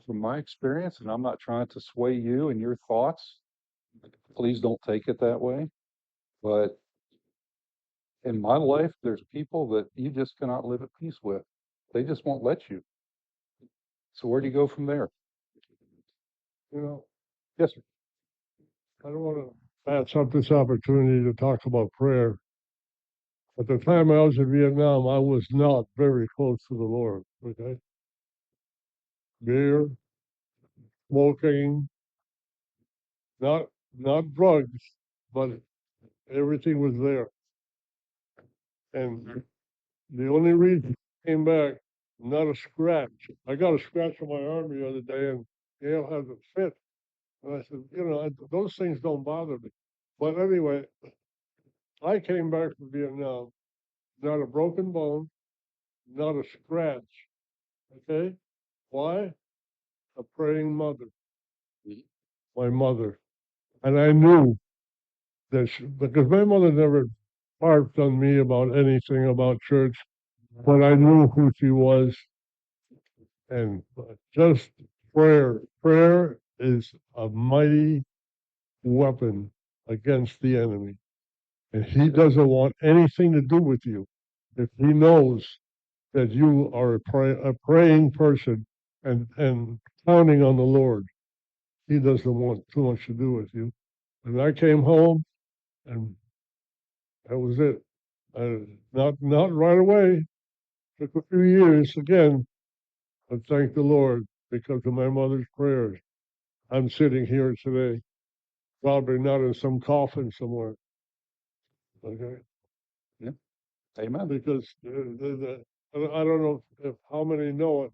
from my experience, and I'm not trying to sway you and your thoughts, please don't take it that way. But in my life, there's people that you just cannot live at peace with. They just won't let you. So where do you go from there? You know, Yes, sir. I don't want to pass up this opportunity to talk about prayer. At the time I was in Vietnam, I was not very close to the Lord. Okay, beer, smoking, not drugs, but everything was there. And the only reason I came back, not a scratch. I got a scratch on my arm the other day, and Gail has a fit. And I said, those things don't bother me. But anyway, I came back from Vietnam, not a broken bone, not a scratch. Okay? Why? A praying mother. My mother. And I knew that because my mother never harped on me about anything about church, but I knew who she was. And just prayer. Prayer is a mighty weapon against the enemy. And he doesn't want anything to do with you if he knows that you are a praying person and counting on the Lord. He doesn't want too much to do with you. And I came home, and that was it. Not right away. Took a few years again, but thank the Lord because of my mother's prayers. I'm sitting here today, probably not in some coffin somewhere. Okay, Yeah. Amen. because I don't know if how many know it,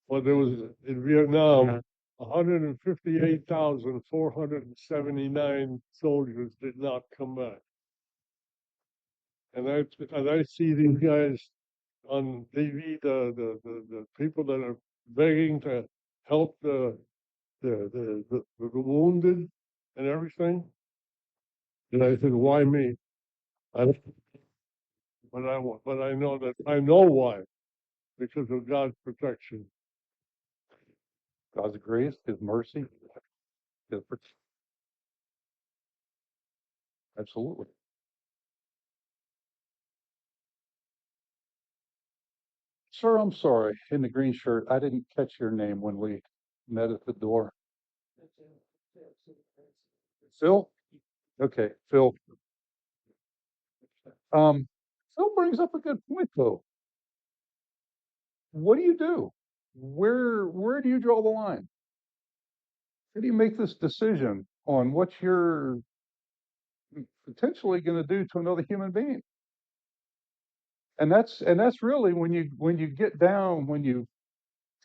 but there was in Vietnam 158,479 soldiers did not come back. And I see these guys on TV, the people that are begging to help the wounded and everything. And I said, why me? I, but I know why, because of God's protection. God's grace, his mercy, absolutely. Sir, I'm sorry. In the green shirt, I didn't catch your name when we met at the door. Phil? Okay, Phil. Um, Phil brings up a good point though. What do you do? Where do you draw the line? How do you make this decision on what you're potentially going to do to another human being? And that's really when you get down, when you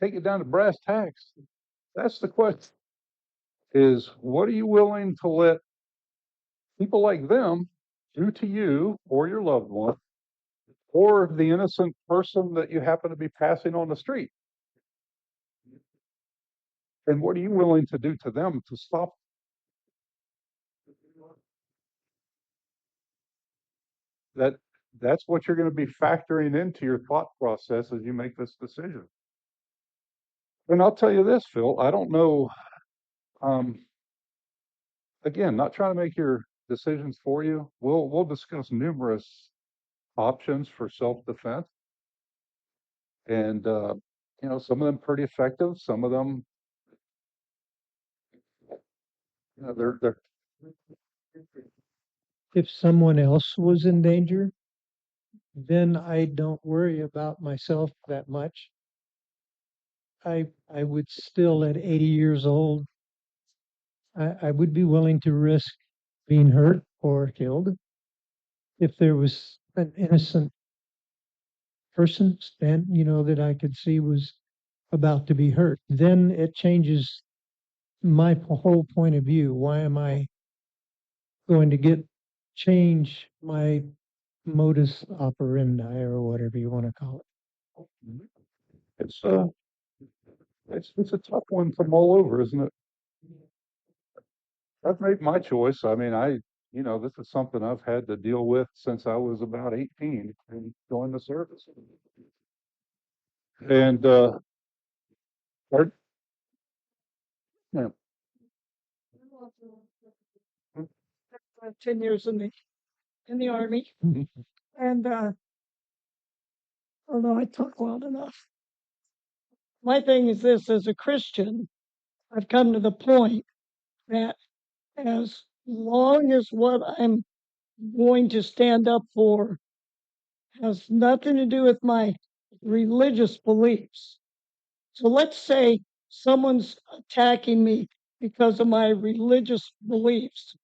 take it down to brass tacks. That's the question: is what are you willing to let people like them do to you or your loved one, or the innocent person that you happen to be passing on the street? And what are you willing to do to them to stop that? That's what you're going to be factoring into your thought process as you make this decision. And I'll tell you this, Phil, I don't know. Um, Again, not trying to make your decisions for you. We'll discuss numerous options for self-defense, and some of them pretty effective. Some of them, they're If someone else was in danger, then I don't worry about myself that much. I would still, at 80 years old, I would be willing to risk being hurt or killed if there was an innocent person that I could see was about to be hurt. Then it changes my whole point of view. Why am I going to change my modus operandi, or whatever you want to call it? it's it's a tough one to mull over, isn't it? I've made my choice. I mean, this is something I've had to deal with since I was about 18 and joined the service. And pardon? Yeah. 10 years in the army, and although I talk loud enough, my thing is this: as a Christian, I've come to the point that as long as what I'm going to stand up for has nothing to do with my religious beliefs. So let's say someone's attacking me because of my religious beliefs.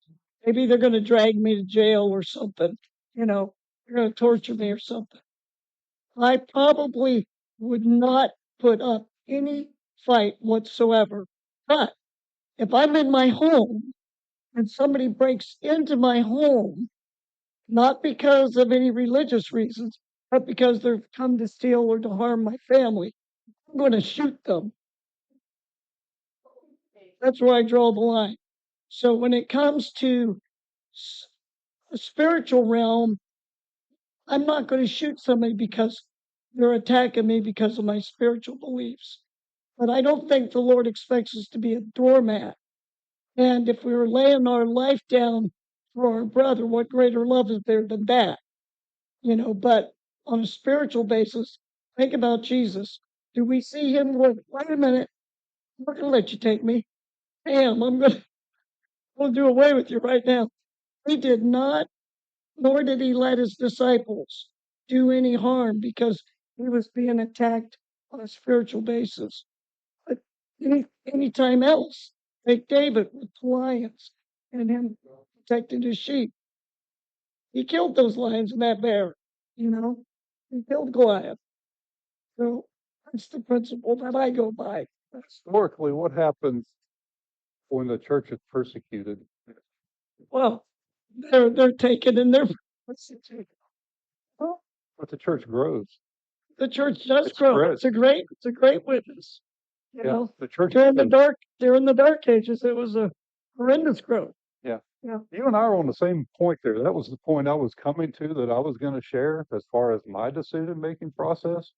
Maybe they're going to drag me to jail or something. They're going to torture me or something. I probably would not put up any fight whatsoever. But if I'm in my home and somebody breaks into my home, not because of any religious reasons, but because they've come to steal or to harm my family, I'm going to shoot them. That's where I draw the line. So when it comes to the spiritual realm, I'm not going to shoot somebody because they're attacking me because of my spiritual beliefs. But I don't think the Lord expects us to be a doormat. And if we were laying our life down for our brother, what greater love is there than that? But on a spiritual basis, think about Jesus. Do we see him going, wait a minute, I'm not going to let you take me. Bam, I'm going to do away with you right now. He did not, nor did he let his disciples do any harm because he was being attacked on a spiritual basis. But any time else, like David with the lions and him protecting his sheep. He killed those lions and that bear, He killed Goliath. So that's the principle that I go by. Historically, what happens when the church is persecuted? Well, they're taken and they're But the church grows. the church does It grow. spreads. It's a great witness. The church During the dark ages, it was a horrendous growth. Yeah. Yeah. You and I are on the same point there. That was the point I was coming to, that I was going to share as far as my decision making process.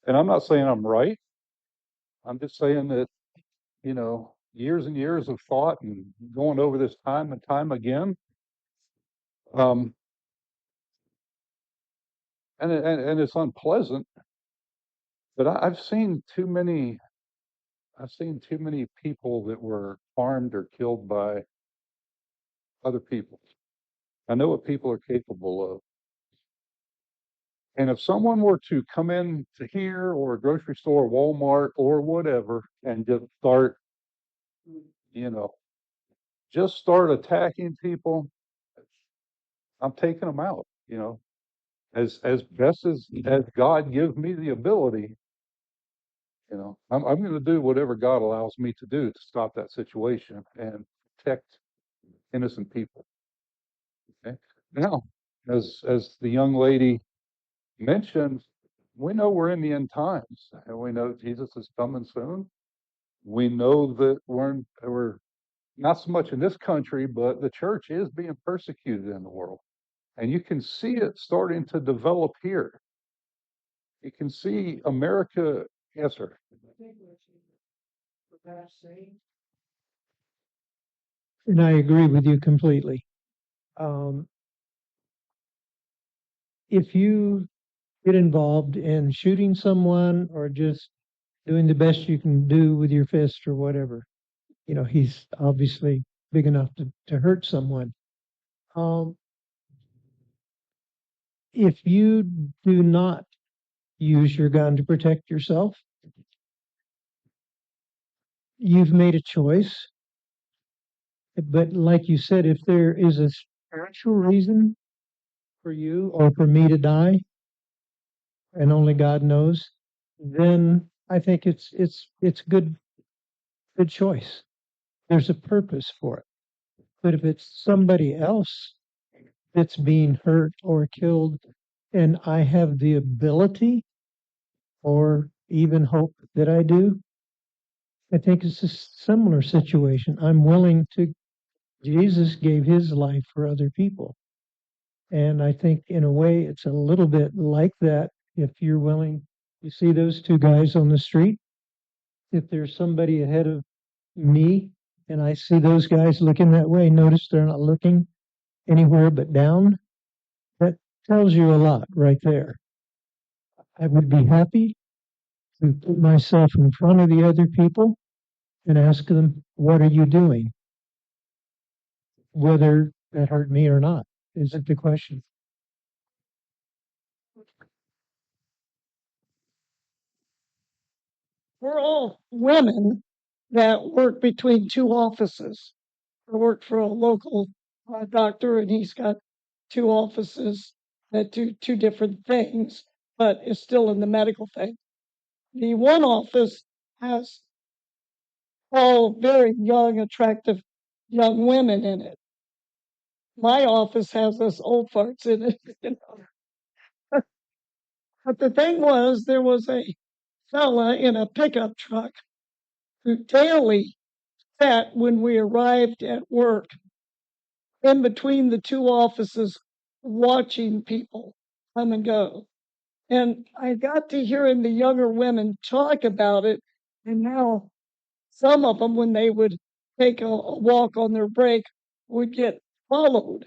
And I'm not saying I'm right. I'm just saying that, years and years of thought and going over this time and time again. Um, and it's unpleasant, but I've seen too many people that were harmed or killed by other people. I know what people are capable of. And if someone were to come in to here or a grocery store, Walmart or whatever, and you know, just start attacking people, I'm taking them out, as best as God gives me the ability. You know, I'm going to do whatever God allows me to do to stop that situation and protect innocent people. Okay. Now, as the young lady mentioned, we know we're in the end times, and we know Jesus is coming soon. We know that we're not so much in this country, but the church is being persecuted in the world, and you can see it starting to develop here. You can see America. Yes, sir. And I agree with you completely. Um, if you get involved in shooting someone or just doing the best you can do with your fist or whatever, you know, he's obviously big enough to hurt someone. Um, if you do not use your gun to protect yourself, you've made a choice. But like you said, if there is a spiritual reason for you or for me to die, and only God knows, then I think it's good choice. There's a purpose for it. But if it's somebody else that's being hurt or killed, and I have the ability or even hope that I do, I think it's a similar situation. I'm willing to, Jesus gave his life for other people. And I think in a way it's a little bit like that. If you're willing, you see those two guys on the street, if there's somebody ahead of me and I see those guys looking that way, notice they're not looking anywhere but down. That tells you a lot right there. I would be happy to put myself in front of the other people and ask them, what are you doing? Whether that hurt me or not, isn't the question. We're all women that work between two offices. I work for a local doctor, and he's got two offices that do two different things, but is still in the medical thing. The one office has all very young, attractive young women in it. My office has us old farts in it. You know? But the thing was, there was a fella in a pickup truck who daily sat when we arrived at work in between the two offices watching people come and go. And I got to hearing the younger women talk about it. And now some of them, when they would take a walk on their break, would get followed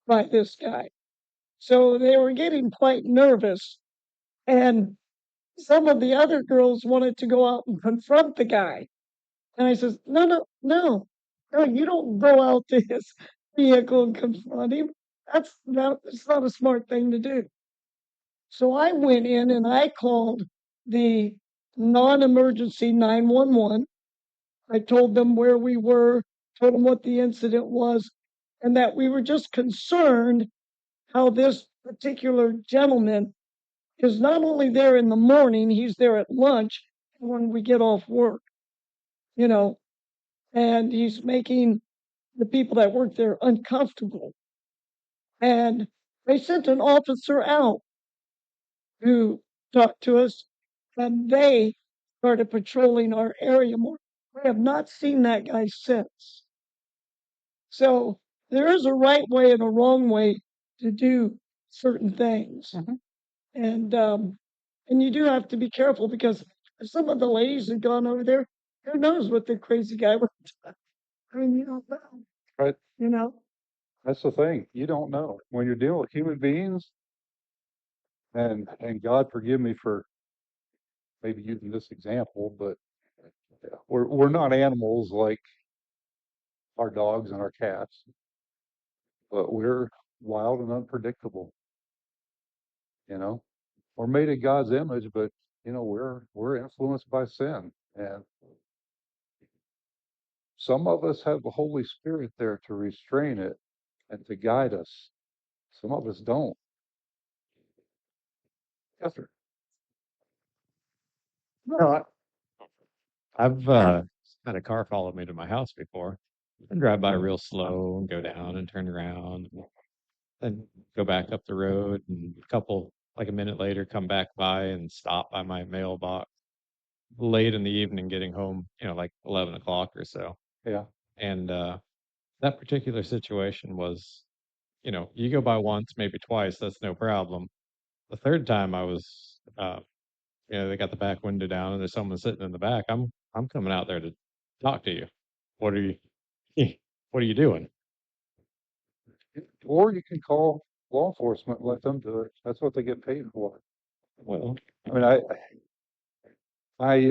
by this guy. So they were getting quite nervous. And some of the other girls wanted to go out and confront the guy. And I says, no, you don't go out to his vehicle and confront him. It's not a smart thing to do. So I went in and I called the non-emergency 911. I told them where we were, told them what the incident was, and that we were just concerned how this particular gentleman is not only there in the morning, he's there at lunch when we get off work, you know, and he's making the people that work there uncomfortable. And they sent an officer out who talked to us, and they started patrolling our area more. We have not seen that guy since. So there is a right way and a wrong way to do certain things. And you do have to be careful because some of the ladies have gone over there, who knows what the crazy guy was. I mean, you don't know. Right. You know? That's the thing. You don't know when you're dealing with human beings. And God forgive me for maybe using this example, but we're not animals like our dogs and our cats, but we're wild and unpredictable. You know, we're made in God's image, but you know we're influenced by sin, and some of us have the Holy Spirit there to restrain it and to guide us. Some of us don't. Yes, sir. No, I've had a car follow me to my house before and drive by real slow and go down and turn around and then go back up the road and like a minute later, come back by and stop by my mailbox late in the evening, getting home, like 11 o'clock or so. Yeah. And that particular situation was, you go by once, maybe twice, that's no problem. The third time I was, they got the back window down and there's someone sitting in the back. I'm coming out there to talk to you. What are you, what are you doing? Or you can call law enforcement and let them do it. That's what they get paid for. Well, I mean,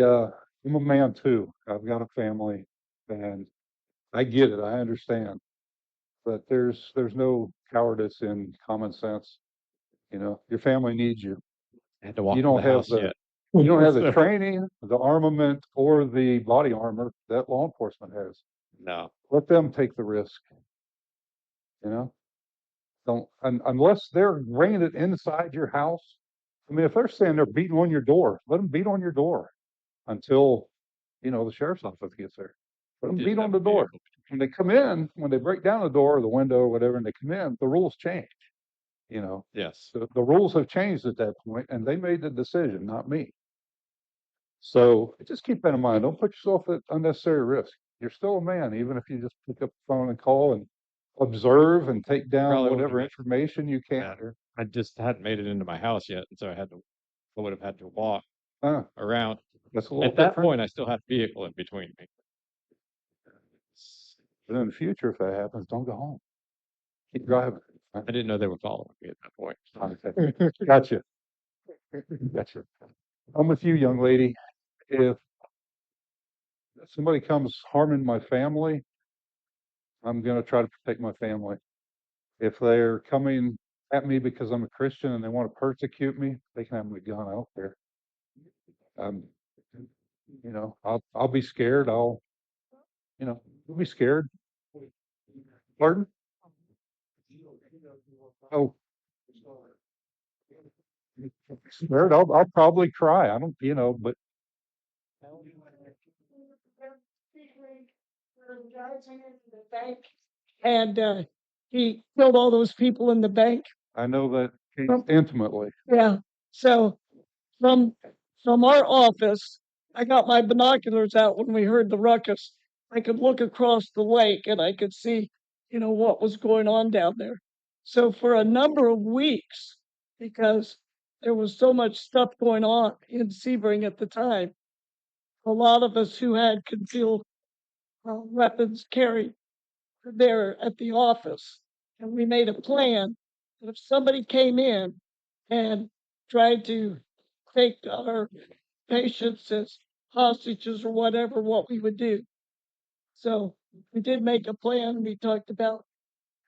I'm a man too. I've got a family, and I get it. I understand, but there's no cowardice in common sense. Your family needs you. I had to You walk to don't the have house yet. you don't have the So- training, the armament, or the body armor that law enforcement has. No. Let them take the risk. You know, don't unless they're bringing it inside your house. I mean, if they're standing there beating on your door, let them beat on your door until the sheriff's office gets there. Let them Didn't beat on have the a door. vehicle. When they come in, when they break down the door or the window or whatever, and they come in, the rules change. Yes. The rules have changed at that point, and they made the decision, not me. So just keep that in mind. Don't put yourself at unnecessary risk. You're still a man, even if you just pick up the phone and call and observe and take down Probably wouldn't whatever have information you can. matter. I just hadn't made it into my house yet, and so I would have had to walk Huh, around. that's a little At that different. point, I still had a vehicle in between me. But in the future, if that happens, don't go home. Keep driving. I didn't know they were following me at that point. Okay. Gotcha. Gotcha. I'm with you, young lady. If somebody comes harming my family, I'm going to try to protect my family. If they're coming at me because I'm a Christian and they want to persecute me, they can have my gun. I don't care. Um, I'll be scared. I'll be scared. Pardon? Oh, scared. I'll probably cry. I don't, but And he killed all those people in the bank. I know that From- intimately. Yeah. So from our office, I got my binoculars out when we heard the ruckus. I could look across the lake and I could see, what was going on down there. So for a number of weeks, because there was so much stuff going on in Sebring at the time, a lot of us who had concealed weapons carried were there at the office. And we made a plan that if somebody came in and tried to take our patients as hostages or whatever, what we would do. So we did make a plan. We talked about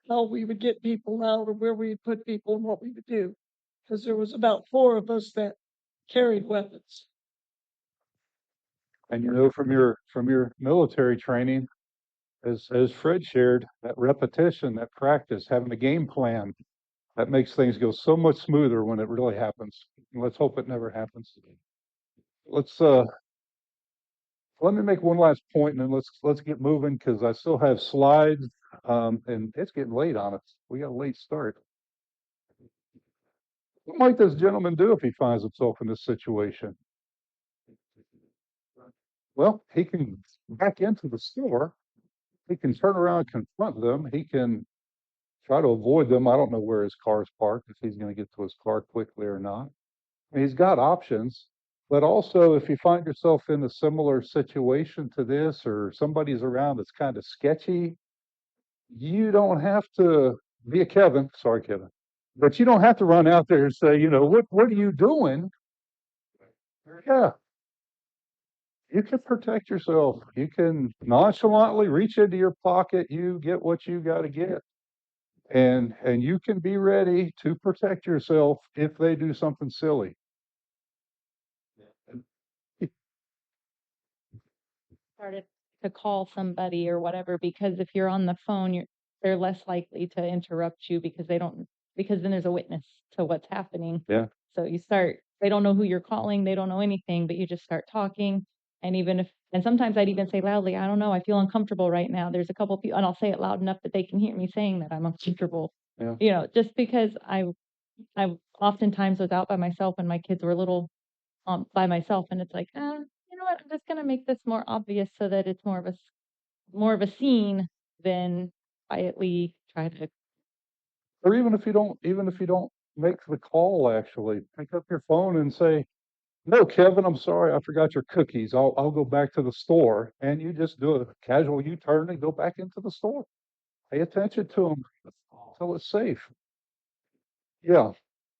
how we would get people out or where we'd put people and what we would do. Because there was about 4 of us that carried weapons. And from your military training, as Fred shared, that repetition, that practice, having a game plan, that makes things go so much smoother when it really happens. And let's hope it never happens. Let me make one last point and then let's get moving because I still have slides, and it's getting late on us. We got a late start. What might this gentleman do if he finds himself in this situation? Well, he can back into the store. He can turn around and confront them. He can try to avoid them. I don't know where his car's parked, if he's going to get to his car quickly or not. I mean, he's got options. But also, if you find yourself in a similar situation to this, or somebody's around that's kind of sketchy, you don't have to be a Kevin. Sorry, Kevin. But you don't have to run out there and say, what are you doing? Yeah, you can protect yourself. You can nonchalantly reach into your pocket. You get what you got to get. And you can be ready to protect yourself if they do something silly. Started to call somebody or whatever, because if you're on the phone, they're less likely to interrupt you because then there's a witness to what's happening. Yeah. So they don't know who you're calling, they don't know anything, but you just start talking. And and sometimes I'd even say loudly, I don't know, I feel uncomfortable right now. There's a couple people, and I'll say it loud enough that they can hear me saying that I'm uncomfortable. Yeah. Just because I oftentimes was out by myself when my kids were little, by myself, and it's like, you know what, I'm just gonna make this more obvious so that it's more of a scene than quietly try to. Or even if you don't make the call, actually, pick up your phone and say, "No, Kevin, I'm sorry, I forgot your cookies. I'll go back to the store." And you just do a casual U-turn and go back into the store. Pay attention to them until it's safe. Yeah,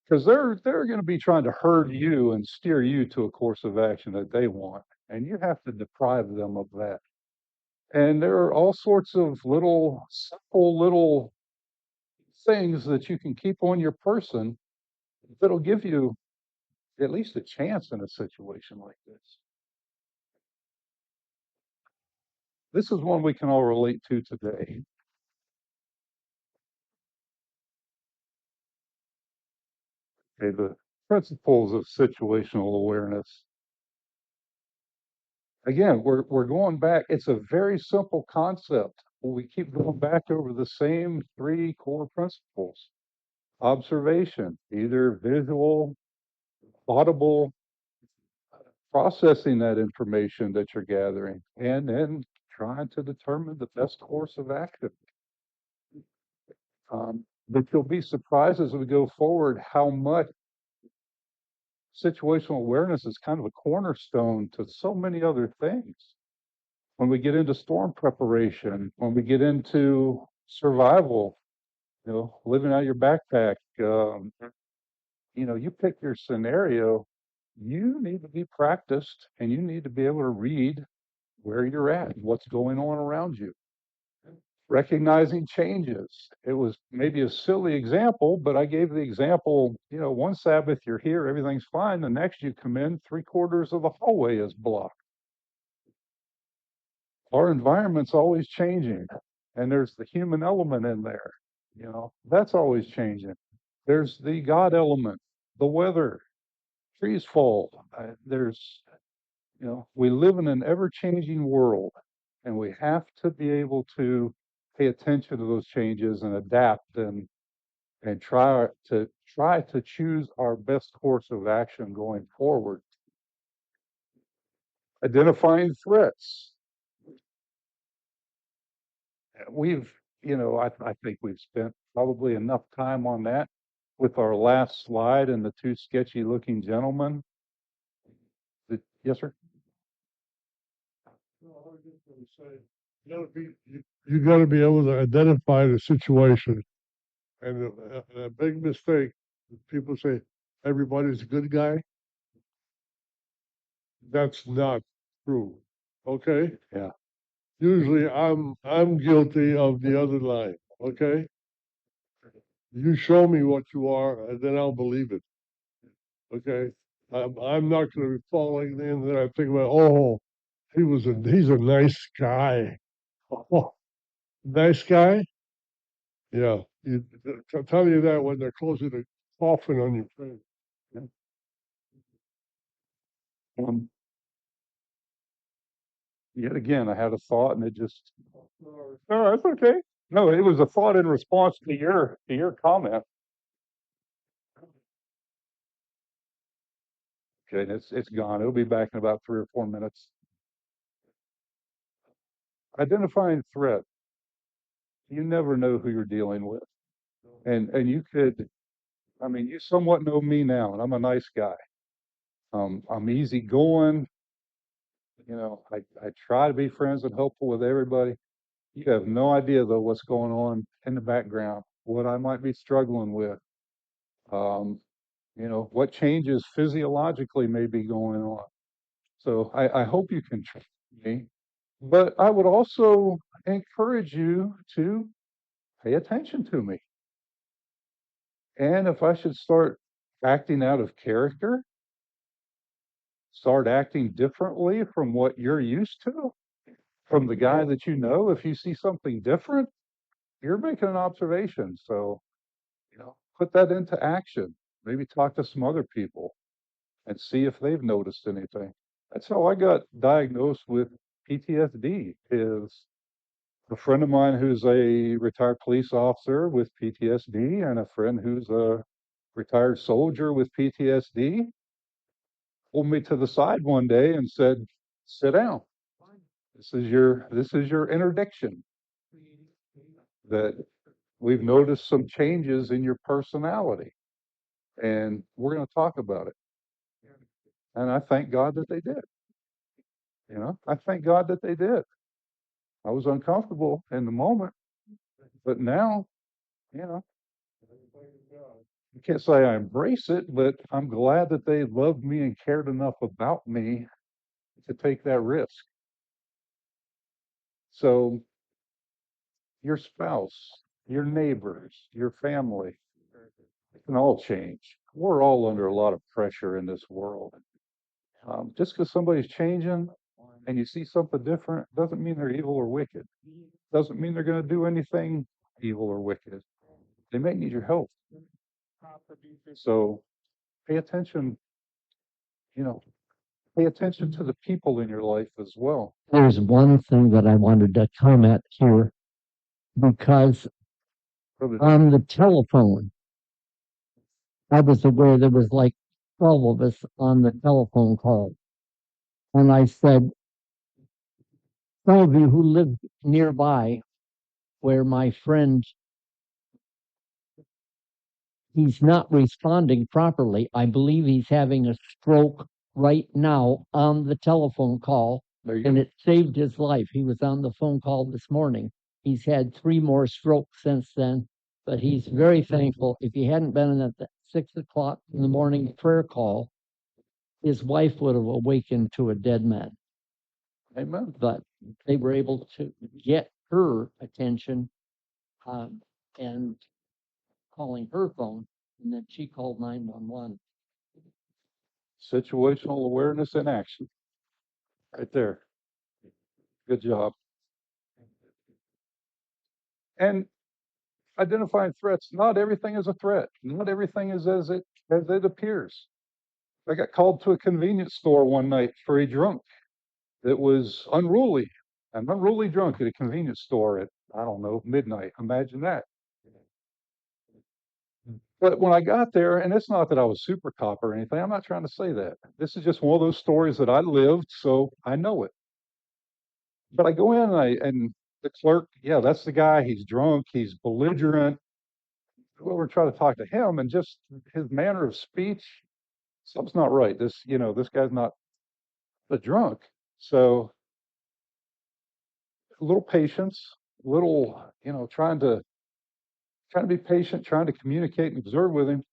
because they're going to be trying to herd you and steer you to a course of action that they want, and you have to deprive them of that. And there are all sorts of little simple little things that you can keep on your person that'll give you at least a chance in a situation like this. This is one we can all relate to today. Okay, the principles of situational awareness. Again, we're going back. It's a very simple concept. We keep going back over the same three core principles. Observation, either visual, audible, processing that information that you're gathering, and then trying to determine the best course of action. But you'll be surprised as we go forward how much situational awareness is kind of a cornerstone to so many other things. When we get into storm preparation, when we get into survival, living out your backpack, you pick your scenario, you need to be practiced and you need to be able to read where you're at, what's going on around you. Recognizing changes. It was maybe a silly example, but I gave the example, one Sabbath you're here, everything's fine. The next you come in, 3/4 of the hallway is blocked. Our environment's always changing, and there's the human element in there. That's always changing. There's the God element, the weather, trees fall. We live in an ever-changing world, and we have to be able to pay attention to those changes and adapt and try to choose our best course of action going forward. Identifying threats. I think we've spent probably enough time on that with our last slide and the two sketchy looking gentlemen. Yes, sir? No, I was just going to say, you got to be able to identify the situation. And a big mistake, people say everybody's a good guy. That's not true. Okay? Yeah. Usually I'm guilty of the other line. Okay? You show me what you are, and then I'll believe it. Okay? I'm not going to be falling in that I think about, oh, he's a nice guy. Oh, nice guy? Yeah. Tell you that when they're closing the coffin on your face. Um, Yet again, I had a thought, and it just. No, that's okay. No, it was a thought in response to your comment. Okay, and it's gone. It'll be back in about 3 or 4 minutes. Identifying threat. You never know who you're dealing with, and you could. I mean, you somewhat know me now, and I'm a nice guy. I'm easygoing. I try to be friends and helpful with everybody. You have no idea though what's going on in the background, what I might be struggling with. Um, what changes physiologically may be going on. So I hope you can trust me, but I would also encourage you to pay attention to me. And if I should start acting out of character, start acting differently from what you're used to, from the guy that you know, if you see something different, you're making an observation. So, put that into action. Maybe talk to some other people and see if they've noticed anything. That's how I got diagnosed with PTSD. Is a friend of mine who's a retired police officer with PTSD, and a friend who's a retired soldier with PTSD pulled me to the side one day and said, "Sit down. This is your interdiction. That we've noticed some changes in your personality, and we're going to talk about it." And I thank God that they did. I thank God that they did. I was uncomfortable in the moment, but now, you know, I can't say I embrace it, but I'm glad that they loved me and cared enough about me to take that risk. So, your spouse, your neighbors, your family, it can all change. We're all under a lot of pressure in this world. Just because somebody's changing and you see something different doesn't mean they're evil or wicked. Doesn't mean they're going to do anything evil or wicked. They may need your help. So pay attention, you know, pay attention to the people in your life as well. There's one thing that I wanted to comment here because on the telephone, I was aware there was like 12 of us on the telephone call. And I said, some of you who live nearby where my friend, he's not responding properly. I believe he's having a stroke right now on the telephone call, and it saved his life. He was on the phone call this morning. He's had 3 more strokes since then, but he's very thankful. If he hadn't been at the 6 o'clock in the morning prayer call, his wife would have awakened to a dead man. Amen. But they were able to get her attention and calling her phone, and then she called 911. Situational awareness in action. Right there. Good job. And identifying threats. Not everything is a threat. Not everything is as it appears. I got called to a convenience store one night for a drunk that was unruly. An unruly drunk at a convenience store at, I don't know, midnight. Imagine that. But when I got there, and it's not that I was super cop or anything, I'm not trying to say that. This is just one of those stories that I lived, so I know it. But I go in and the clerk, yeah, that's the guy. He's drunk. He's belligerent. Well, we're trying to talk to him, and just his manner of speech, something's not right. This guy's not a drunk. So a little patience, little, trying to be patient, trying to communicate and observe with him.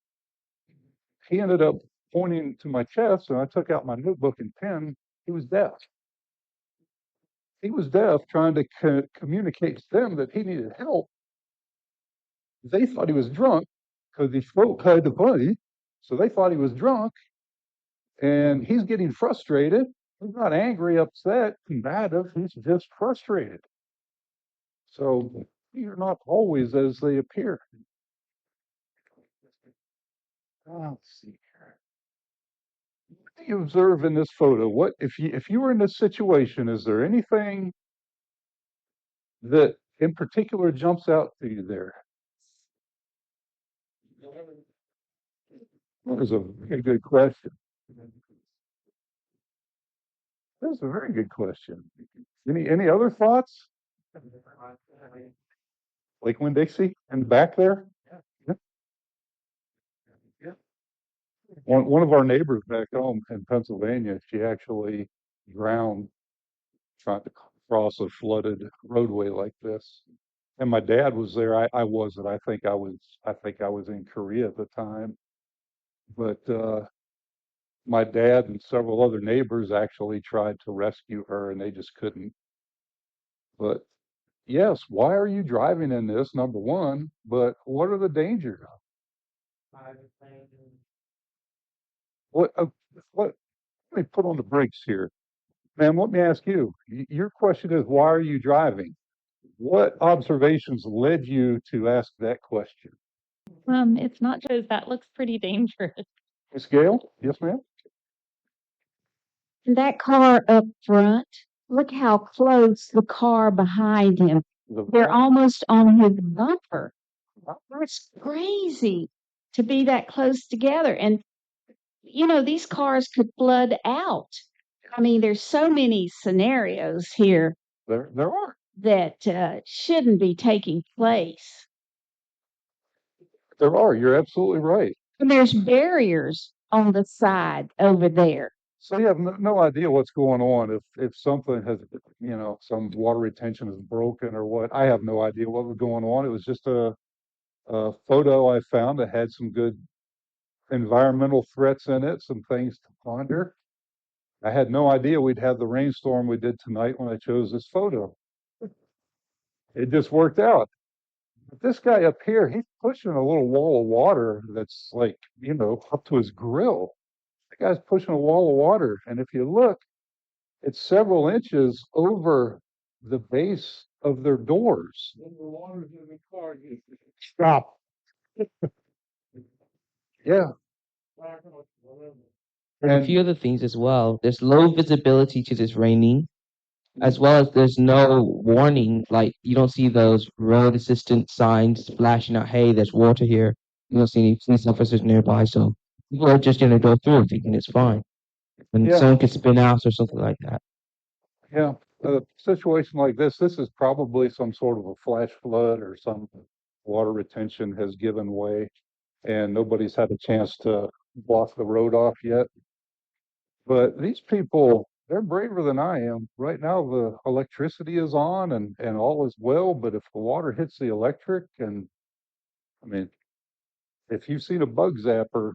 He ended up pointing to my chest, and I took out my notebook and pen. He was deaf. He was deaf, trying to communicate to them that he needed help. They thought he was drunk because he spoke kind of funny. So they thought he was drunk, and he's getting frustrated. He's not angry, upset, combative. He's just frustrated. So you're not always as they appear. Let's see here. What do you observe in this photo? What if you were in this situation? Is there anything that in particular jumps out to you there? That is a very good question. That's a very good question. Any other thoughts? Like Winn-Dixie in the back there? Yeah. One of our neighbors back home in Pennsylvania, she actually drowned trying to cross a flooded roadway like this. And my dad was there. I wasn't. I think I was in Korea at the time. But my dad and several other neighbors actually tried to rescue her, and they just couldn't. But yes, why are you driving in this? Number one, but what are the dangers? What? What? Let me put on the brakes here, ma'am. Let me ask you. Your question is, why are you driving? What observations led you to ask that question? It's not just that looks pretty dangerous. Miss Gail? Yes, ma'am. And that car up front, look how close the car behind him. They're almost on his bumper. That's crazy to be that close together. And, these cars could flood out. I mean, there's so many scenarios here There are. that shouldn't be taking place. There are. You're absolutely right. And there's barriers on the side over there. So you have no idea what's going on if something has, some water retention is broken or what. I have no idea what was going on. It was just a photo I found that had some good environmental threats in it, some things to ponder. I had no idea we'd have the rainstorm we did tonight when I chose this photo. It just worked out. But this guy up here, he's pushing a little wall of water that's like, up to his grill. The guy's pushing a wall of water. And if you look, it's several inches over the base of their doors. Stop. Yeah. There's a few other things as well. There's low visibility to this raining, as well as there's no warning. Like you don't see those road assistance signs flashing out, "Hey, there's water here." You don't see any police officers nearby, so people are just gonna go through it thinking it's fine, and Yeah. someone could spin out or something like that. Yeah. A situation like this is probably some sort of a flash flood or some water retention has given way and nobody's had a chance to block the road off yet. But these people, they're braver than I am. Right now, the electricity is on and all is well. But if the water hits the electric, and I mean, if you've seen a bug zapper,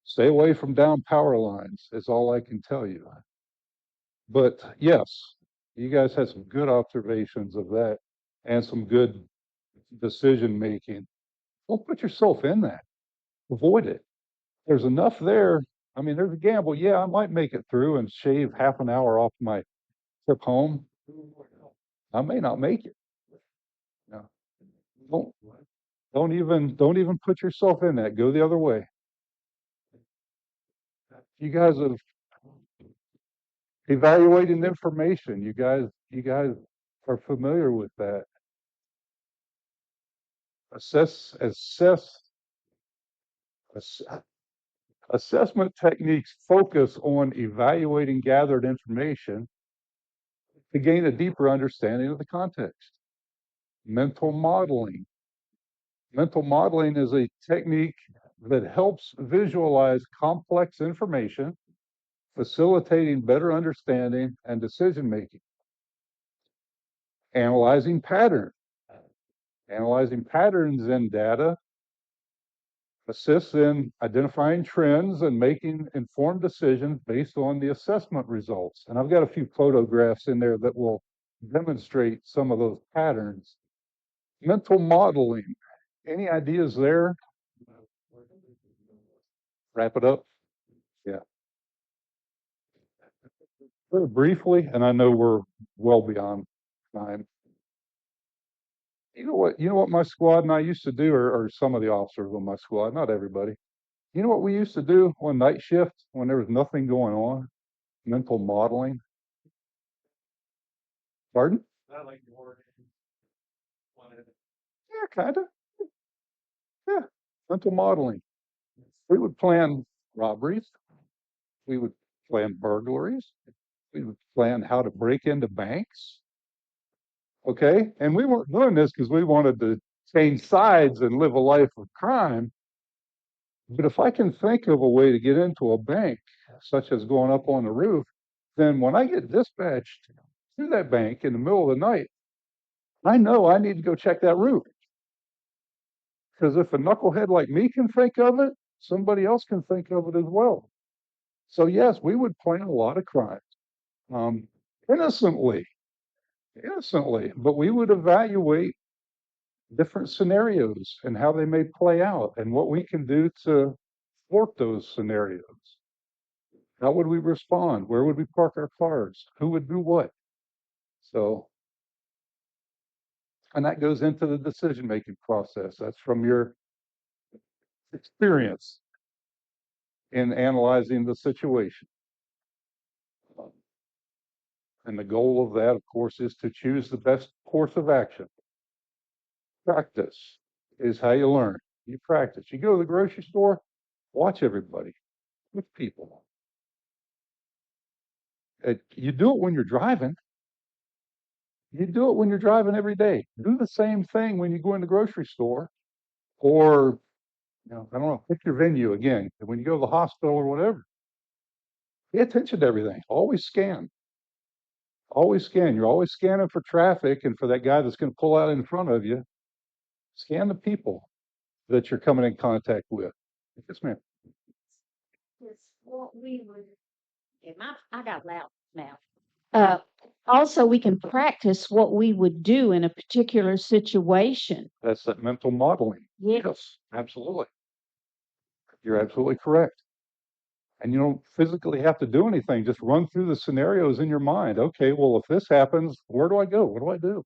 stay away from down power lines, is all I can tell you. But yes, you guys had some good observations of that and some good decision making. Don't put yourself in that. Avoid it. There's enough there. I mean, there's a gamble. Yeah, I might make it through and shave half an hour off my trip home. I may not make it. No, don't don't even put yourself in that. Go the other way. You guys have evaluating information. You guys are familiar with that. Assess ass- assessment techniques focus on evaluating gathered information to gain a deeper understanding of the context. Mental modeling. Mental modeling is a technique that helps visualize complex information, facilitating better understanding and decision making. Analyzing patterns. Analyzing patterns in data assists in identifying trends and making informed decisions based on the assessment results. And I've got a few photographs in there that will demonstrate some of those patterns. Mental modeling. Any ideas there? Wrap it up. Yeah. Very briefly, and I know we're well beyond time. You know what my squad and I used to do, or some of the officers on my squad, not everybody. You know what we used to do on night shift when there was nothing going on? Mental modeling. Pardon? Yeah, kind of. Yeah. Mental modeling. We would plan robberies. We would plan burglaries. We would plan how to break into banks. Okay. And we weren't doing this because we wanted to change sides and live a life of crime. But if I can think of a way to get into a bank, such as going up on the roof, then when I get dispatched to that bank in the middle of the night, I know I need to go check that roof. Because if a knucklehead like me can think of it, somebody else can think of it as well. So yes, we would plan a lot of crimes, um, innocently, innocently, but we would evaluate different scenarios and how they may play out and what we can do to thwart those scenarios. How would we respond? Where would we park our cars? Who would do what? So, and that goes into the decision making process. That's from your experience in analyzing the situation. And the goal of that, of course, is to choose the best course of action. Practice is how you learn. You practice. You go to the grocery store, watch everybody, with people. You do it when you're driving. You do it when you're driving every day. Do the same thing when you go in the grocery store, or I don't know, pick your venue again. When you go to the hospital or whatever, pay attention to everything. Always scan. Always scan. You're always scanning for traffic and for that guy that's going to pull out in front of you. Scan the people that you're coming in contact with. Yes, ma'am. It's what we would. I got loud now. Also, we can practice what we would do in a particular situation. That's that mental modeling. Yeah. Yes, absolutely. You're absolutely correct. And you don't physically have to do anything. Just run through the scenarios in your mind. Okay, well, if this happens, where do I go? What do I do?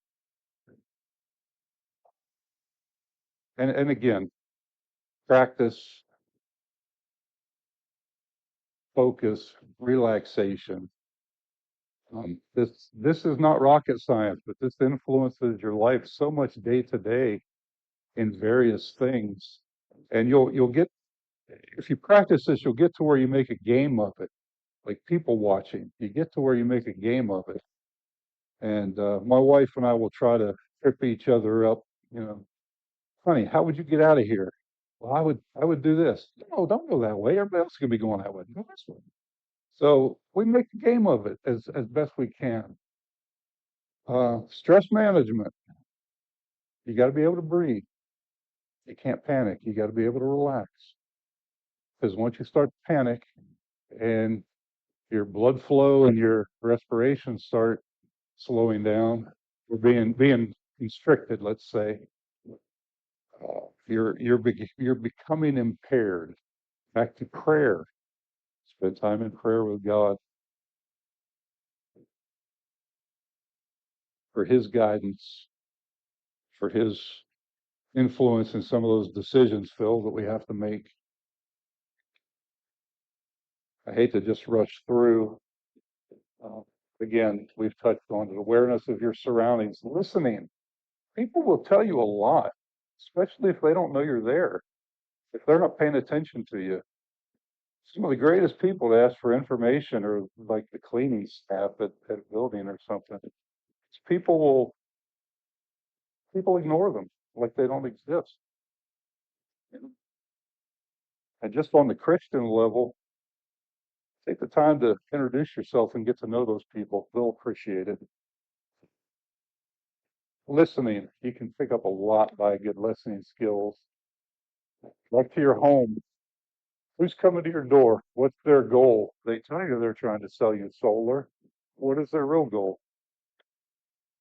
And again, practice, focus, relaxation. This is not rocket science, but this influences your life so much day to day in various things. And you'll get, if you practice this, you'll get to where you make a game of it, like people watching. You get to where you make a game of it. And my wife and I will try to trip each other up. Honey, how would you get out of here? Well, I would do this. No, don't go that way. Everybody else is gonna be going that way. Go this way. So we make a game of it as best we can. Stress management. You got to be able to breathe. You can't panic. You got to be able to relax. Because once you start to panic and your blood flow and your respiration start slowing down or being constricted, let's say, you're becoming impaired. Back to prayer. Spend time in prayer with God for His guidance, for His influence in some of those decisions, Phil, that we have to make. I hate to just rush through. Uh, Again, we've touched on the awareness of your surroundings, listening. People will tell you a lot, especially if they don't know you're there, if they're not paying attention to you. Some of the greatest people to ask for information are like the cleaning staff at a building or something. People ignore them like they don't exist. And just on the Christian level, take the time to introduce yourself and get to know those people. They'll appreciate it. Listening, you can pick up a lot by good listening skills. Back to your home. Who's coming to your door? What's their goal? They tell you they're trying to sell you solar. What is their real goal?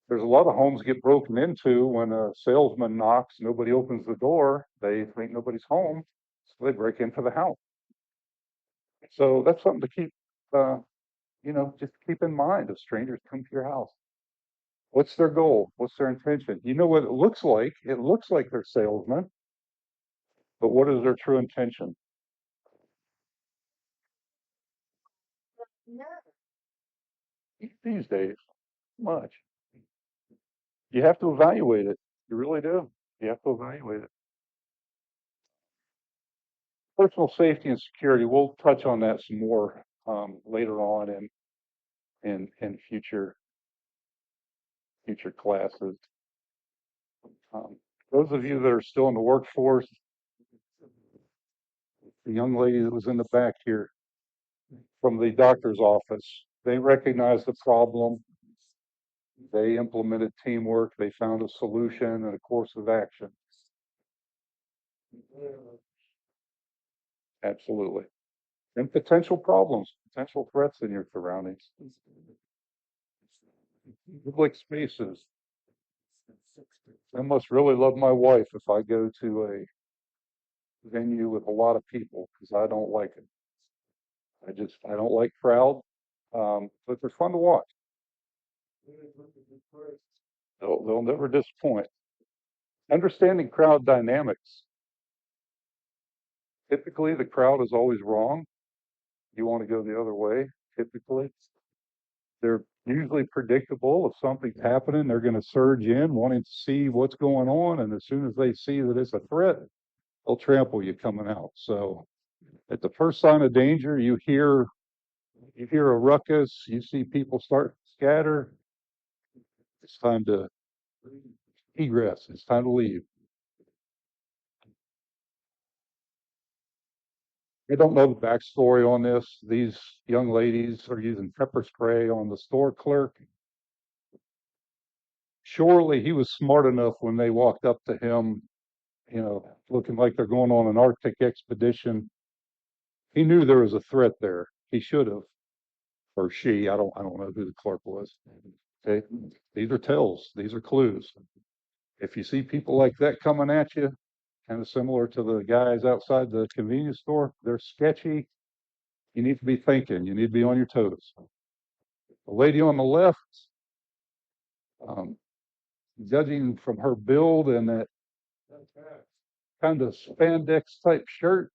There's a lot of homes get broken into when a salesman knocks, nobody opens the door, they think nobody's home, so they break into the house. So that's something to keep, just keep in mind if strangers come to your house. What's their goal? What's their intention? You know what it looks like? It looks like they're salesmen, but what is their true intention? These days, much. You have to evaluate it. You really do. You have to evaluate it. Personal safety and security. We'll touch on that some more later on in future classes. Those of you that are still in the workforce, the young lady that was in the back here from the doctor's office, they recognized the problem. They implemented teamwork. They found a solution and a course of action. Absolutely. And potential problems, potential threats in your surroundings. Public spaces. I must really love my wife if I go to a venue with a lot of people because I don't like it. I don't like crowd, but they're fun to watch. They'll never disappoint. Understanding crowd dynamics. Typically, the crowd is always wrong. You want to go the other way. Typically, usually predictable. If something's happening, they're going to surge in, wanting to see what's going on. And as soon as they see that it's a threat, they'll trample you coming out. So at the first sign of danger, you hear a ruckus, you see people start to scatter. It's time to egress. It's time to leave. I don't know the backstory on this. These young ladies are using pepper spray on the store clerk. Surely he was smart enough when they walked up to him, looking like they're going on an Arctic expedition. He knew there was a threat there. He should have, or she. I don't know who the clerk was. Okay, these are tells. These are clues. If you see people like that coming at you, kind of similar to the guys outside the convenience store, they're sketchy. You need to be thinking. You need to be on your toes. The lady on the left, um, judging from her build and that kind of spandex type shirt,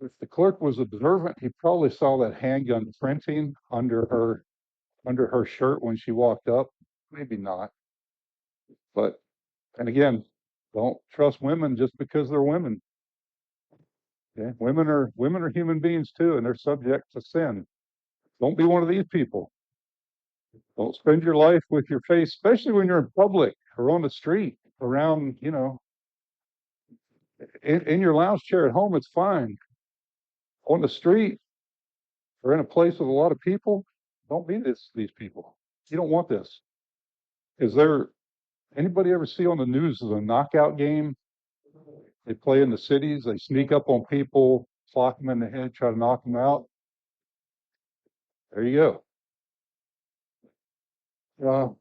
if the clerk was observant, he probably saw that handgun printing under her shirt when she walked up. Maybe not, but and again, don't trust women just because they're women. Okay? Women are human beings too, and they're subject to sin. Don't be one of these people. Don't spend your life with your face, especially when you're in public or on the street, around, in your lounge chair at home, it's fine. On the street or in a place with a lot of people, don't be these people. You don't want this. Is there anybody ever see on the news of a knockout game? They play in the cities, they sneak up on people, clock them in the head, try to knock them out. There you go. Uh,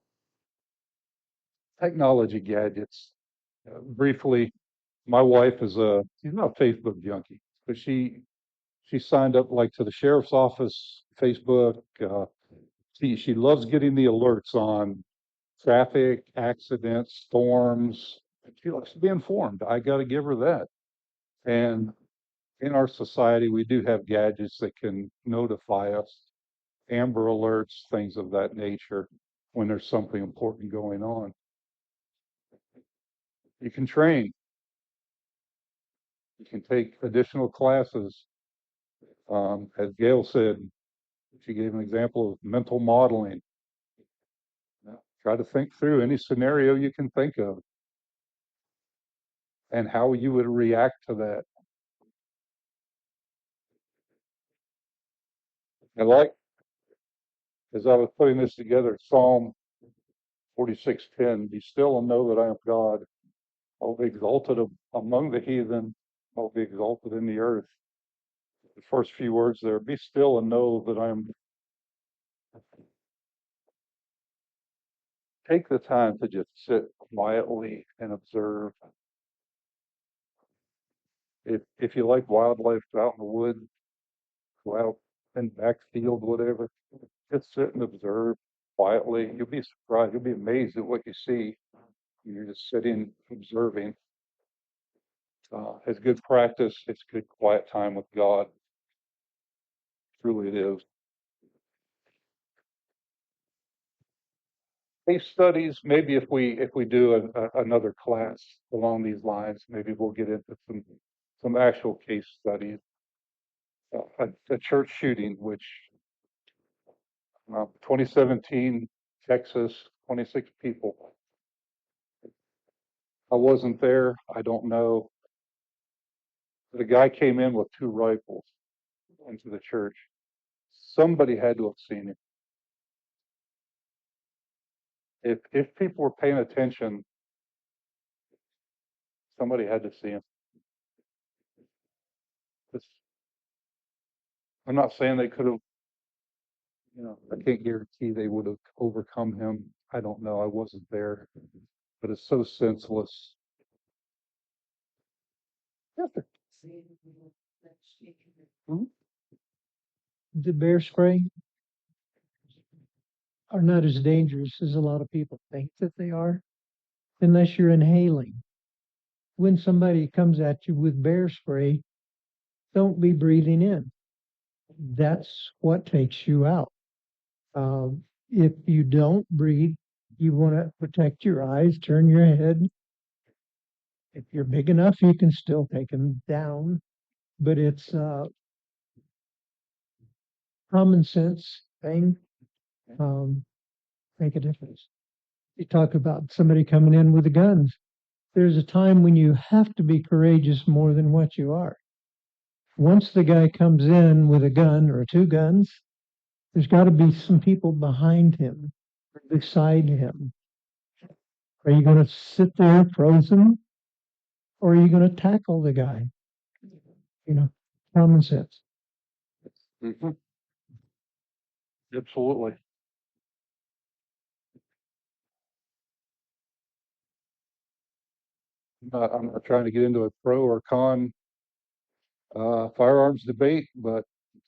Technology gadgets. Briefly, my wife she's not a Facebook junkie, but she signed up like to the sheriff's office, Facebook. She loves getting the alerts on traffic, accidents, storms. She likes to be informed. I got to give her that. And in our society, we do have gadgets that can notify us, Amber Alerts, things of that nature, when there's something important going on. You can train. You can take additional classes. As Gail said, she gave an example of mental modeling. Try to think through any scenario you can think of and how you would react to that. And like, as I was putting this together, Psalm 46:10, be still and know that I am God. I'll be exalted among the heathen. I'll be exalted in the earth. The first few words there, be still and know that I'm. Take the time to just sit quietly and observe. If you like wildlife, go out in the woods, go out in backfield, whatever, just sit and observe quietly. You'll be surprised. You'll be amazed at what you see. You're just sitting, observing. It's good practice. It's good quiet time with God. Truly it is. Case studies, maybe if we do another class along these lines, maybe we'll get into some actual case studies. A church shooting, which 2017, Texas, 26 people. I wasn't there. I don't know. But a guy came in with two rifles into the church. Somebody had to have seen him. If people were paying attention, somebody had to see him. It's, I'm not saying they could have, I can't guarantee they would have overcome him. I don't know. I wasn't there. But it's so senseless. Yes, sir. Mhm. The bear spray are not as dangerous as a lot of people think that they are, unless you're inhaling. When somebody comes at you with bear spray, don't be breathing in. That's what takes you out. If you don't breathe, you want to protect your eyes, turn your head. If you're big enough, you can still take them down, but it's a common sense thing. Make a difference. You talk about somebody coming in with the guns. There's a time when you have to be courageous more than what you are. Once the guy comes in with a gun or two guns, there's got to be some people behind him, beside him. Are you going to sit there frozen, or are you going to tackle the guy? You know, common sense. Mm-hmm. Absolutely. I'm not trying to get into a pro or con firearms debate, but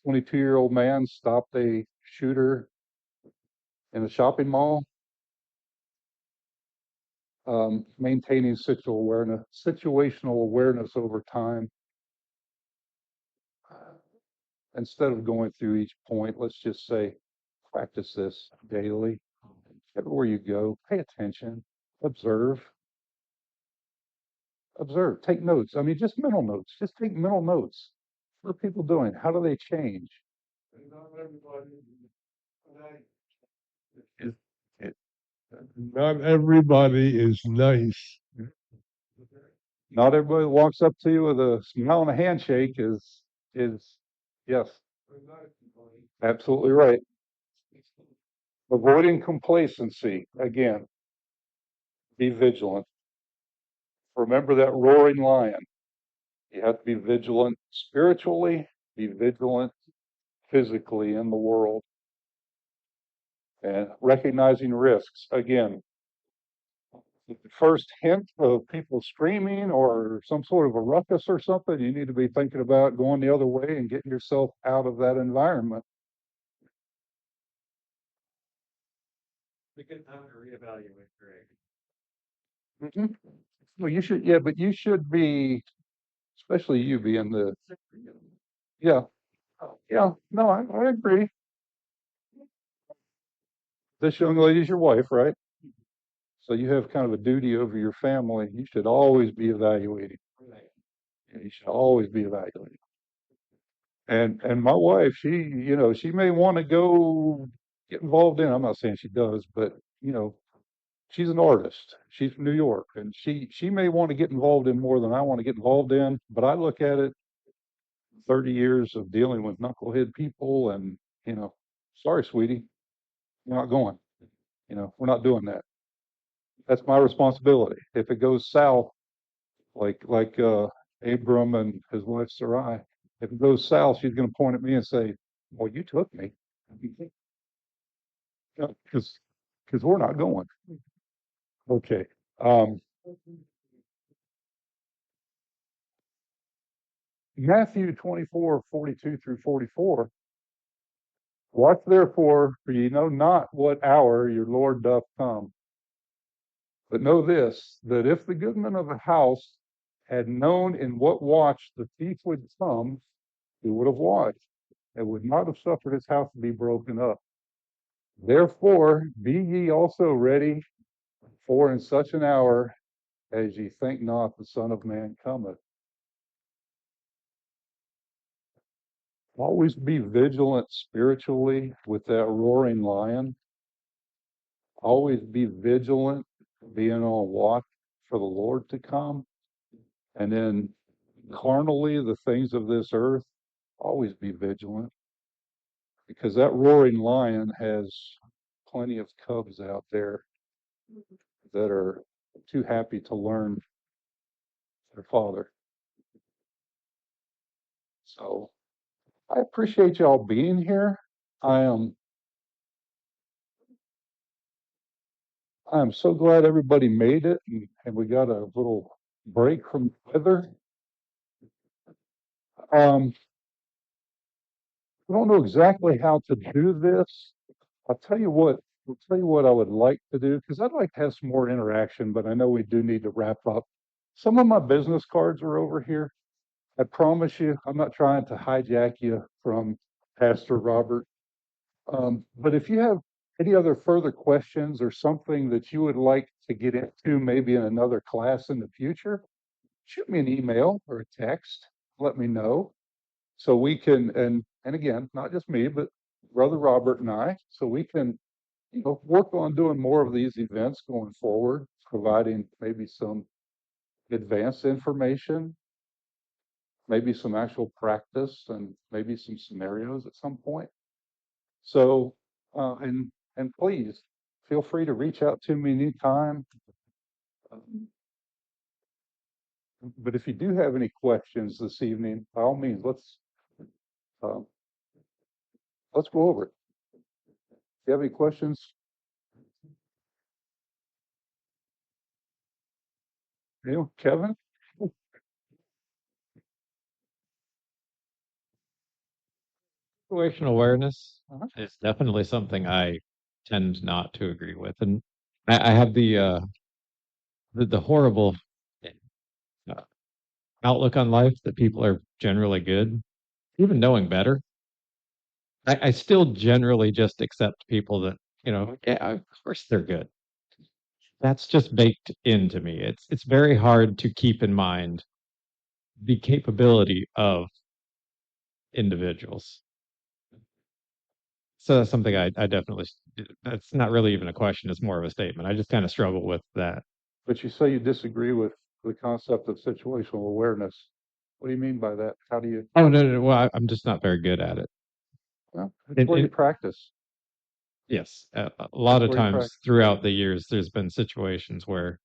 22-year-old man stopped a shooter in a shopping mall, maintaining situational awareness over time. Instead of going through each point, let's just say, practice this daily. Everywhere you go, pay attention, observe, take notes. I mean, just mental notes. Just take mental notes. What are people doing? How do they change? Is it, Not everybody is nice. not everybody that walks up to you with a smile and a handshake is yes, absolutely right. Avoiding complacency again. Be vigilant. Remember that roaring lion. You have to be vigilant spiritually, be vigilant physically in the world, and recognizing risks. Again, the first hint of people screaming or some sort of a ruckus or something, you need to be thinking about going the other way and getting yourself out of that environment. It's a good time to reevaluate, Greg. Mm-hmm. Well, you should, yeah, but you should be, especially you being the, yeah, yeah, no, I agree. This young lady's your wife, right? So you have kind of a duty over your family. You should always be evaluating. Yeah, you should always be evaluating. And my wife, she may want to go get involved in. I'm not saying she does, but she's an artist. She's from New York, and she may want to get involved in more than I want to get involved in. But I look at it, 30 years of dealing with knucklehead people, and sorry, sweetie, you're not going. We're not doing that. That's my responsibility. If it goes south, like Abram and his wife Sarai, if it goes south, she's going to point at me and say, "Well, you took me," because we're not going. Okay. Um, Matthew 24:42 through 44. Watch therefore, for ye know not what hour your Lord doth come. But know this, that if the goodman of the house had known in what watch the thief would come, he would have watched, and would not have suffered his house to be broken up. Therefore, be ye also ready, for in such an hour as ye think not the Son of Man cometh. Always be vigilant spiritually with that roaring lion. Always be vigilant, being on watch for the Lord to come. And then carnally, the things of this earth, always be vigilant, because that roaring lion has plenty of cubs out there that are too happy to learn their father. So I appreciate y'all being here. I am so glad everybody made it, and we got a little break from the weather. Um, I don't know exactly how to do this. I'll tell you what. I'll tell you what I would like to do, because I'd like to have some more interaction, but I know we do need to wrap up. Some of my business cards are over here. I promise you, I'm not trying to hijack you from Pastor Robert. But if you have any other further questions or something that you would like to get into, maybe in another class in the future, shoot me an email or a text. Let me know so we can, and again, not just me, but Brother Robert and I, so we can, work on doing more of these events going forward, providing maybe some advanced information, maybe some actual practice, and maybe some scenarios at some point. So, and please feel free to reach out to me anytime. But if you do have any questions this evening, by all means, uh, let's go over it. If you have any questions, Kevin? Situational awareness Uh-huh. is definitely something I tend not to agree with, and I have the horrible uh, outlook on life that people are generally good, even knowing better. I still generally just accept people that yeah, of course they're good. That's just baked into me. It's very hard to keep in mind the capability of individuals. So that's something I definitely, that's not really even a question, it's more of a statement. I just kind of struggle with that. But you say you disagree with the concept of situational awareness. What do you mean by that? How do you? Oh, no. Well, I'm just not very good at it. Well, it's And, where you practice. yes, a lot That's of where you times practice. throughout the years, there's been situations where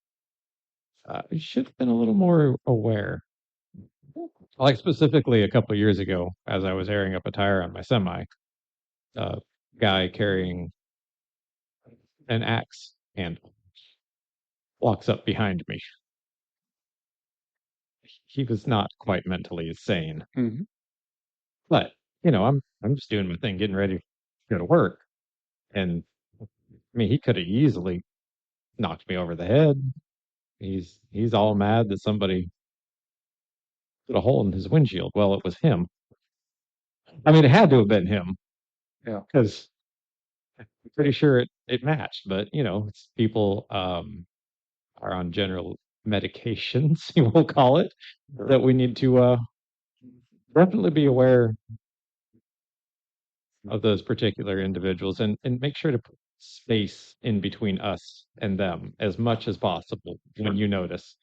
you should have been a little more aware. Like specifically a couple of years ago, as I was airing up a tire on my semi, a guy carrying an axe handle walks up behind me. He was not quite mentally sane, Mhm. but I'm just doing my thing, getting ready to go to work, and I mean he could have easily knocked me over the head. He's all mad that somebody put a hole in his windshield. Well, it was him. I mean, it had to have been him Yeah. because I'm pretty sure it matched. But it's people are on general medications, you will call it, that we need to definitely be aware of those particular individuals and make sure to put space in between us and them as much as possible when you notice.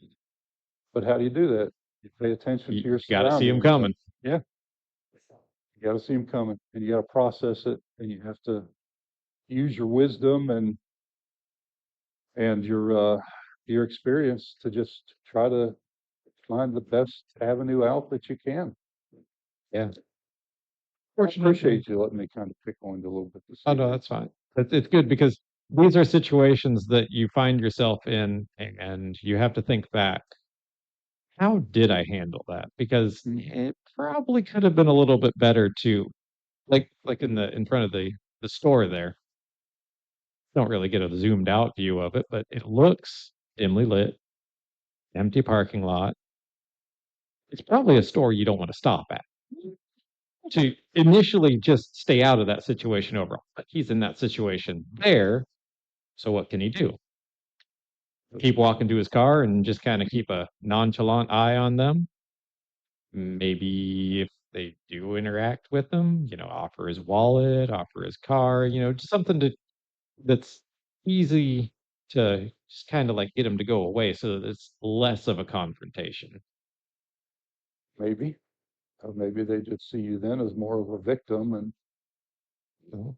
But how do you do that? You pay attention to your You got to see them surroundings. coming. Yeah. You got to see them coming, and you got to process it, and you have to use your wisdom and your experience to just try to find the best avenue out that you can. Yeah. I appreciate you letting me kind of pick on you a little bit this Oh, no, evening. that's fine. It's good because these are situations that you find yourself in, and you have to think back. How did I handle that? Because it probably could have been a little bit better to, like in front of the store there. Don't really get a zoomed out view of it, but it looks dimly lit, empty parking lot. It's probably a store you don't want to stop at. To initially just stay out of that situation overall, but he's in that situation there. So what can he do? Keep walking to his car and just kind of keep a nonchalant eye on them. Maybe if they do interact with him, offer his wallet, offer his car, just something that's easy to just kind of like get him to go away so that it's less of a confrontation. Maybe, or maybe they just see you then as more of a victim, and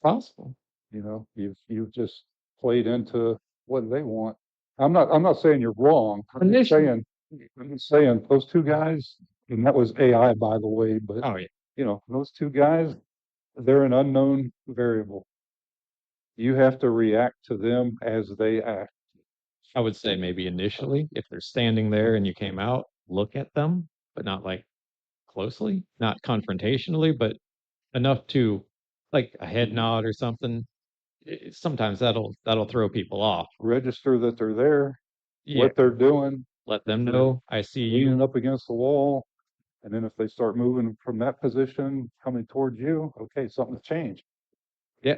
Possible. you've just played into what they want. I'm not saying you're wrong. Initially, I'm just saying those two guys, and that was AI, by the way, but oh yeah, those two guys, they're an unknown variable. You have to react to them as they act. I would say maybe initially, if they're standing there and you came out, look at them, but not like closely, not confrontationally, but enough to like a head nod or something. Sometimes that'll throw people off. Register that they're there, Yeah, what they're doing, let them know I see leaning you. up against the wall. And then if they start moving from that position, coming towards you, okay, something's changed. Yeah,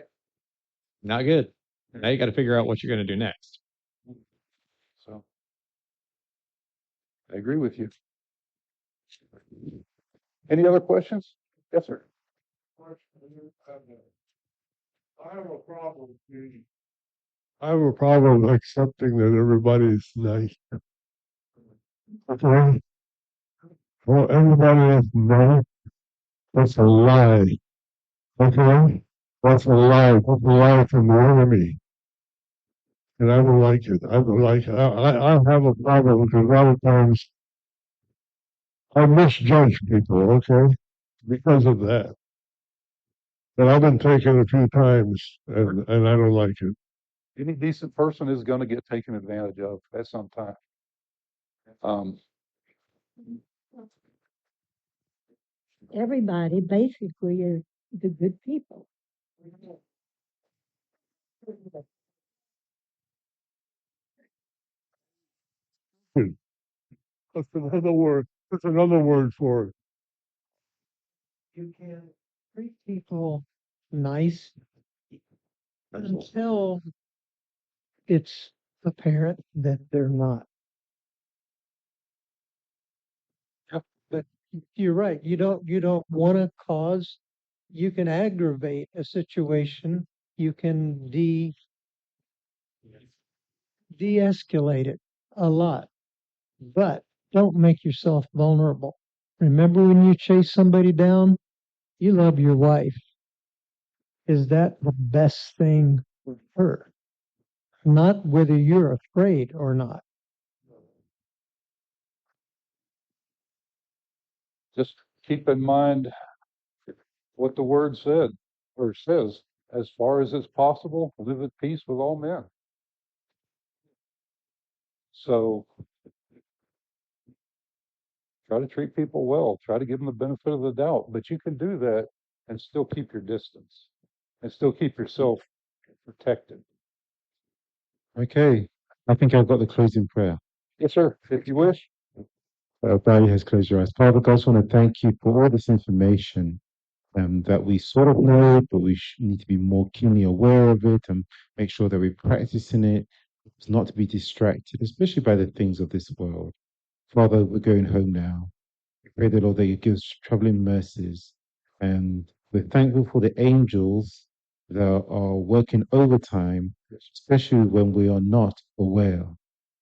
not good. Now you got to figure out what you're going to do next. So I agree with you. Any other questions? Yes, sir. I have a problem accepting that everybody's nice. Okay? Well, everybody is nice. That's a lie. Okay? That's a lie. That's a lie from the enemy. And I don't like it. I don't like it. I have a problem because a lot of times I misjudge people, okay? Because of that. And I've been taken a few times and I don't like it. Any decent person is going to get taken advantage of at some time. Everybody basically is the good people. That's another word. That's another word for it. You can treat people nice until it's apparent that they're not. Yep. But you're right. You don't want to cause. You can aggravate a situation. You can de-escalate it a lot, but don't make yourself vulnerable. Remember when you chase somebody down, you love your wife. Is that the best thing for her? Not whether you're afraid or not. Just keep in mind what the word said or says. As far as it's possible, live at peace with all men. So try to treat people well. Try to give them the benefit of the doubt. But you can do that and still keep your distance and still keep yourself protected. Okay. I think I've got the closing prayer. Yes, sir. If you wish. Bow your heads, close your eyes. Father God, I just want to thank you for all this information that we sort of know, but we need to be more keenly aware of it and make sure that we're practicing it, not to be distracted, especially by the things of this world. Father, we're going home now. We pray that, Lord, that you give us traveling mercies. And we're thankful for the angels that are working overtime, especially when we are not aware.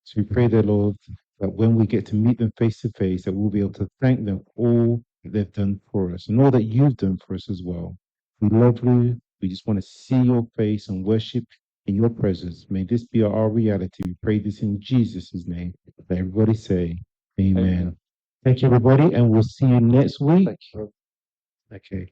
So we pray that, Lord, that when we get to meet them face to face, that we'll be able to thank them for all that they've done for us and all that you've done for us as well. We love you. We just want to see your face and worship in your presence. May this be our reality. We pray this in Jesus' name. Let everybody say, Amen. Amen. Thank you, everybody, and we'll see you next week. Thanks, sir. Okay.